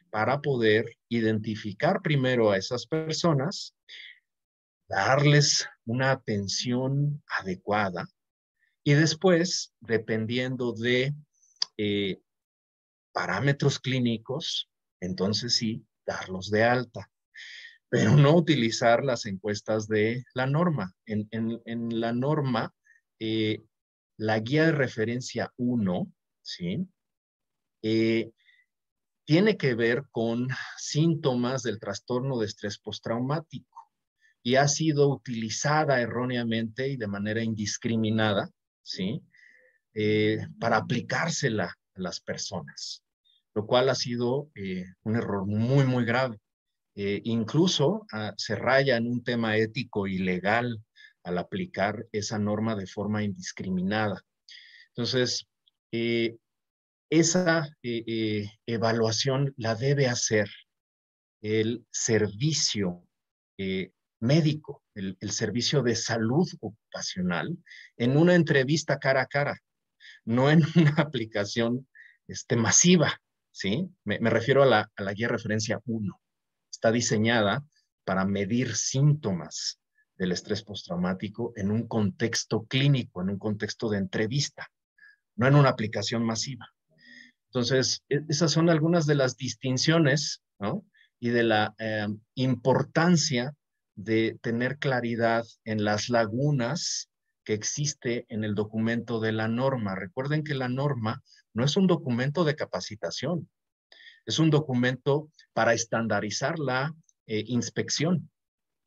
para poder identificar primero a esas personas, darles una atención adecuada y después, dependiendo de parámetros clínicos, entonces sí, darlos de alta, pero no utilizar las encuestas de la norma. En la norma, la guía de referencia 1, ¿sí?, tiene que ver con síntomas del trastorno de estrés postraumático y ha sido utilizada erróneamente y de manera indiscriminada, ¿sí?, para aplicársela a las personas, lo cual ha sido un error muy, muy grave. Incluso se raya en un tema ético y legal al aplicar esa norma de forma indiscriminada. Entonces, esa evaluación la debe hacer el servicio médico, el servicio de salud ocupacional, en una entrevista cara a cara, no en una aplicación masiva, ¿sí? Me refiero a la guía de referencia 1. Está diseñada para medir síntomas del estrés postraumático en un contexto clínico, en un contexto de entrevista, no en una aplicación masiva. Entonces, esas son algunas de las distinciones, ¿no?, y de la importancia de tener claridad en las lagunas que existe en el documento de la norma. Recuerden que la norma no es un documento de capacitación, es un documento para estandarizar la inspección,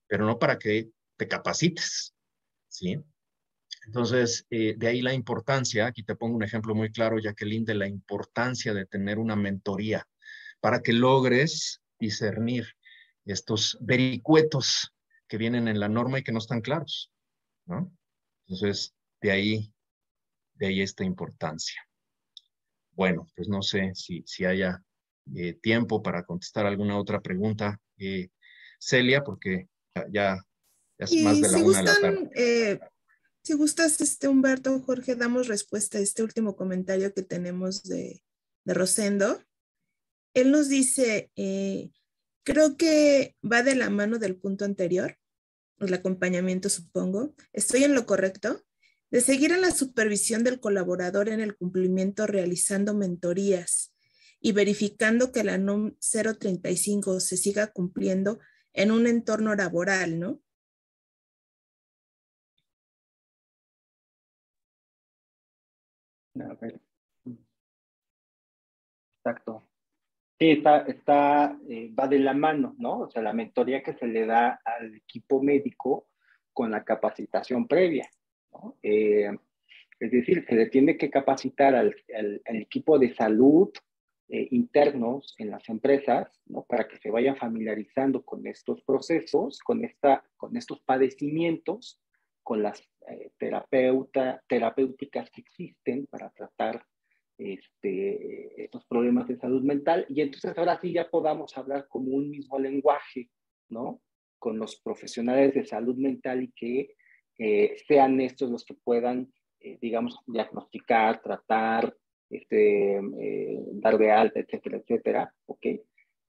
pero no para que te capacites, ¿sí? Entonces, de ahí la importancia, aquí te pongo un ejemplo muy claro, Jacqueline, de la importancia de tener una mentoría para que logres discernir estos vericuetos que vienen en la norma y que no están claros, ¿no? Entonces, de ahí esta importancia. Bueno, pues no sé si haya tiempo para contestar alguna otra pregunta, Celia, porque ya es más Y de la si 1 de la tarde. gustan, si gustas, Humberto, Jorge, damos respuesta a este último comentario que tenemos de Rosendo. Él nos dice, creo que va de la mano del punto anterior. el acompañamiento, supongo. ¿Estoy en lo correcto? De seguir en la supervisión del colaborador en el cumplimiento, realizando mentorías y verificando que la NOM 035 se siga cumpliendo en un entorno laboral, ¿no? A ver. Exacto. Sí, va de la mano, ¿no? O sea, la mentoría que se le da al equipo médico con la capacitación previa, ¿no? Es decir, se le tiene que capacitar al equipo de salud internos en las empresas, ¿no? Para que se vaya familiarizando con estos procesos, con estos padecimientos, con las terapéuticas que existen para tratar estos problemas de salud mental, y entonces ahora sí ya podamos hablar como un mismo lenguaje, ¿no? Con los profesionales de salud mental, y que sean estos los que puedan, digamos, diagnosticar, tratar, dar de alta, etcétera, etcétera, ¿ok?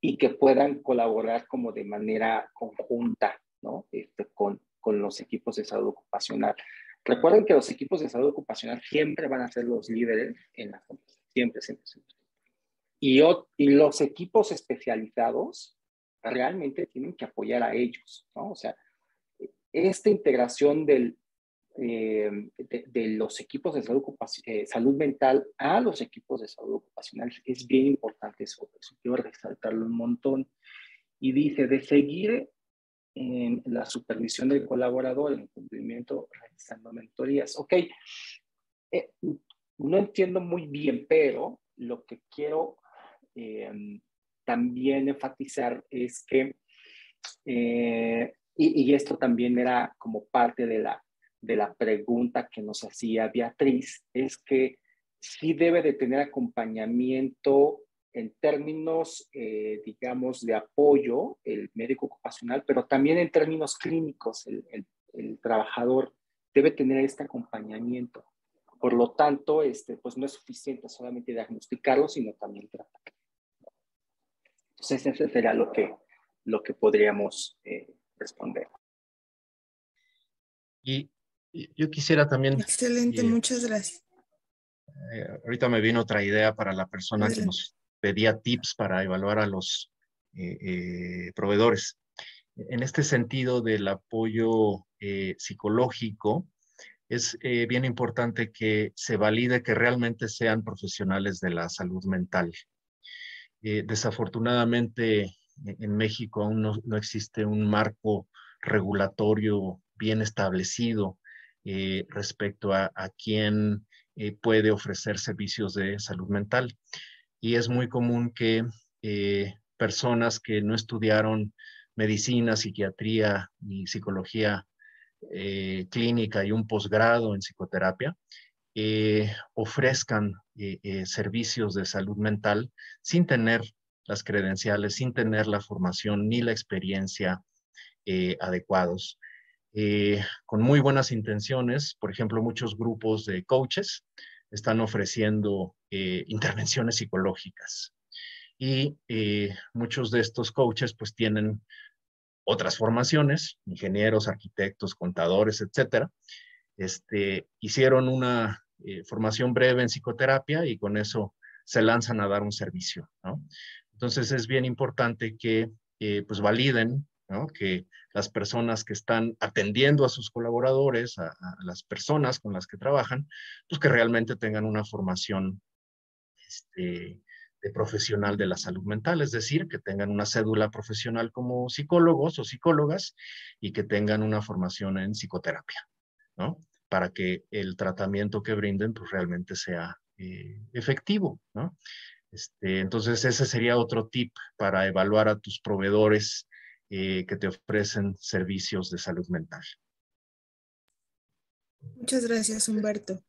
Y que puedan colaborar como de manera conjunta, ¿no? Con los equipos de salud ocupacional. Recuerden que los equipos de salud ocupacional siempre van a ser los líderes en las empresas, siempre, siempre, siempre. Y los equipos especializados realmente tienen que apoyar a ellos, ¿no? O sea, esta integración de los equipos de salud mental a los equipos de salud ocupacional es bien importante. Eso quiero resaltarlo un montón. Y dice, de seguir en la supervisión del colaborador, en el cumplimiento, realizando mentorías. Ok, no entiendo muy bien, pero lo que quiero también enfatizar es que, y esto también era como parte de la pregunta que nos hacía Beatriz, es que sí debe de tener acompañamiento en términos, digamos, de apoyo, el médico ocupacional, pero también en términos clínicos, el trabajador debe tener este acompañamiento. Por lo tanto, pues no es suficiente solamente diagnosticarlo, sino también tratarlo. Entonces, eso sería lo que podríamos responder. Y yo quisiera también, Excelente, muchas gracias. ahorita me vino otra idea para la persona que Adelante. nos pedía tips para evaluar a los proveedores. En este sentido del apoyo psicológico, es bien importante que se valide que realmente sean profesionales de la salud mental. Desafortunadamente, en México aún no existe un marco regulatorio bien establecido respecto a quién puede ofrecer servicios de salud mental. Y es muy común que personas que no estudiaron medicina, psiquiatría y psicología clínica y un posgrado en psicoterapia, ofrezcan servicios de salud mental sin tener las credenciales, sin tener la formación ni la experiencia adecuados. Con muy buenas intenciones, por ejemplo, muchos grupos de coaches están ofreciendo intervenciones psicológicas, y muchos de estos coaches pues tienen otras formaciones, ingenieros, arquitectos, contadores, etcétera. Hicieron una formación breve en psicoterapia y con eso se lanzan a dar un servicio, ¿no? Entonces es bien importante que pues validen, ¿no? Que las personas que están atendiendo a sus colaboradores, a las personas con las que trabajan, pues que realmente tengan una formación de profesional de la salud mental, es decir, que tengan una cédula profesional como psicólogos o psicólogas y que tengan una formación en psicoterapia, ¿no? Para que el tratamiento que brinden pues realmente sea efectivo, ¿no? Entonces ese sería otro tip para evaluar a tus proveedores que te ofrecen servicios de salud mental. Muchas gracias, Humberto.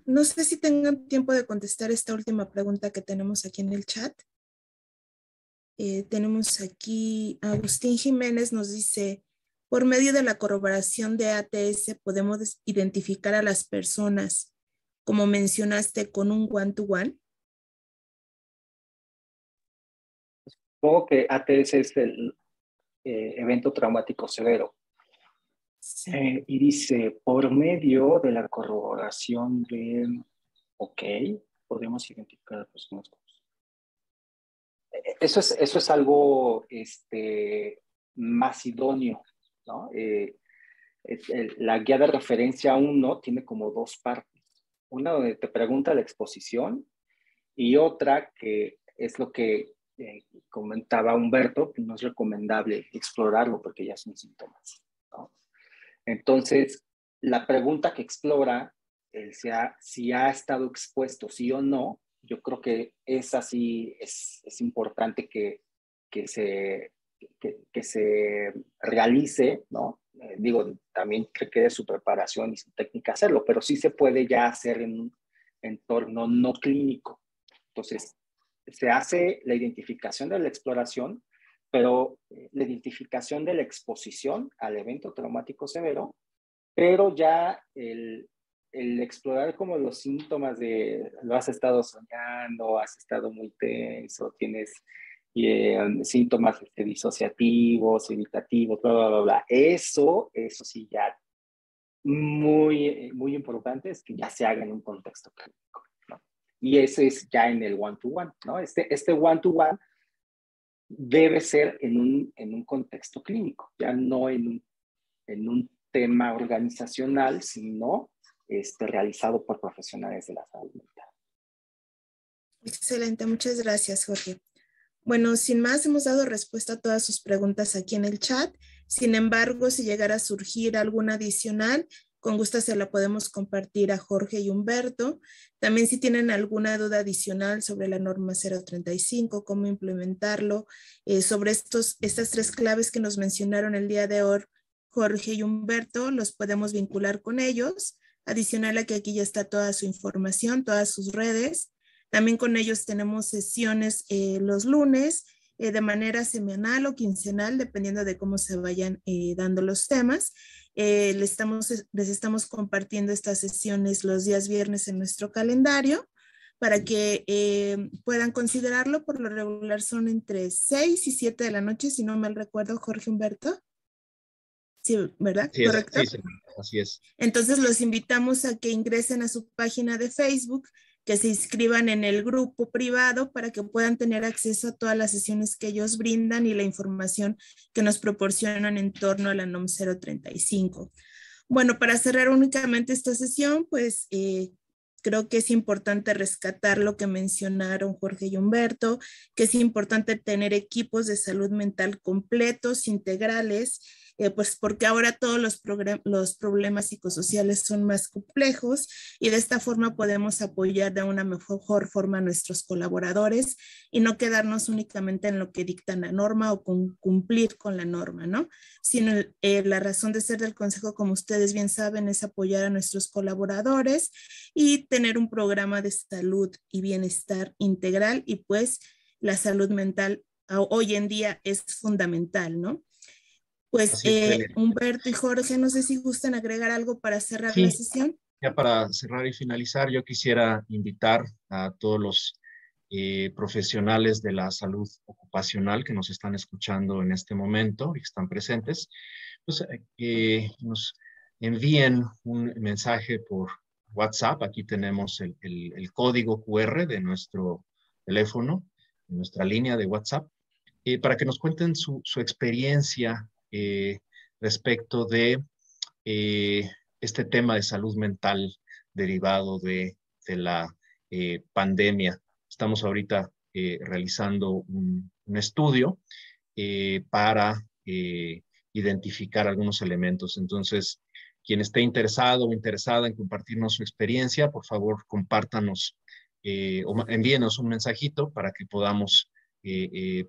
No sé si tengan tiempo de contestar esta última pregunta que tenemos aquí en el chat. Tenemos aquí a Agustín Jiménez, nos dice, por medio de la corroboración de ATS podemos identificar a las personas, como mencionaste, con un one-to-one. Supongo que ATS es evento traumático severo. Sí. Y dice, por medio de la corroboración de, ok, podemos identificar a personas. Eso es algo más idóneo, ¿no? La guía de referencia 1 tiene como dos partes. Una donde te pregunta la exposición y otra que es lo que comentaba Humberto, que no es recomendable explorarlo porque ya son síntomas, ¿no? Entonces, la pregunta que explora si ha estado expuesto sí o no, yo creo que es así, es importante que se realice, ¿no? Digo, también requiere su preparación y su técnica hacerlo, pero sí se puede ya hacer en un entorno no clínico. Entonces, se hace la identificación de la exploración, pero la identificación de la exposición al evento traumático severo, pero ya el explorar como los síntomas de lo has estado soñando, has estado muy tenso, tienes síntomas disociativos, evitativos, bla, bla, bla, bla. Eso sí ya muy, muy importante es que ya se haga en un contexto clínico, ¿no? Y eso es ya en el one-to-one, ¿no? Este one-to-one debe ser en un contexto clínico, ya no en un tema organizacional, sino realizado por profesionales de la salud mental. Excelente, muchas gracias, Jorge. Bueno, sin más, hemos dado respuesta a todas sus preguntas aquí en el chat. Sin embargo, si llegara a surgir alguna adicional, con gusto se la podemos compartir a Jorge y Humberto. También si tienen alguna duda adicional sobre la norma 035, cómo implementarlo, sobre estas tres claves que nos mencionaron el día de hoy, Jorge y Humberto, los podemos vincular con ellos. Adicional a que aquí ya está toda su información, todas sus redes. También con ellos tenemos sesiones los lunes de manera semanal o quincenal, dependiendo de cómo se vayan dando los temas. Les estamos compartiendo estas sesiones los días viernes en nuestro calendario para que puedan considerarlo. Por lo regular son entre 6 y 7 de la noche, si no mal recuerdo, Jorge Humberto. Sí, ¿verdad? Sí, ¿Correcto? sí, así es. Entonces los invitamos a que ingresen a su página de Facebook, que se inscriban en el grupo privado para que puedan tener acceso a todas las sesiones que ellos brindan y la información que nos proporcionan en torno a la NOM 035. Bueno, para cerrar únicamente esta sesión, pues creo que es importante rescatar lo que mencionaron Jorge y Humberto, que es importante tener equipos de salud mental completos, integrales, pues porque ahora todos los problemas psicosociales son más complejos y de esta forma podemos apoyar de una mejor forma a nuestros colaboradores y no quedarnos únicamente en lo que dicta la norma o cumplir con la norma, ¿no? Sino la razón de ser del Consejo, como ustedes bien saben, es apoyar a nuestros colaboradores y tener un programa de salud y bienestar integral, y pues la salud mental hoy en día es fundamental, ¿no? Pues Humberto y Jorge, no sé si gustan agregar algo para cerrar la sesión. Ya para cerrar y finalizar, yo quisiera invitar a todos los profesionales de la salud ocupacional que nos están escuchando en este momento y que están presentes, pues que nos envíen un mensaje por WhatsApp. Aquí tenemos el código QR de nuestro teléfono, de nuestra línea de WhatsApp, para que nos cuenten su experiencia respecto de este tema de salud mental derivado de la pandemia. Estamos ahorita realizando un estudio para identificar algunos elementos. Entonces, quien esté interesado o interesada en compartirnos su experiencia, por favor, compártanos o envíenos un mensajito para que podamos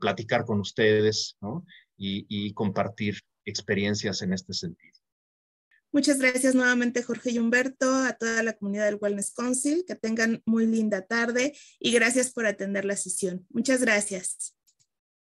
platicar con ustedes, ¿no? y compartir experiencias en este sentido. Muchas gracias nuevamente, Jorge y Humberto, a toda la comunidad del Wellness Council. Que tengan muy linda tarde y gracias por atender la sesión. Muchas gracias.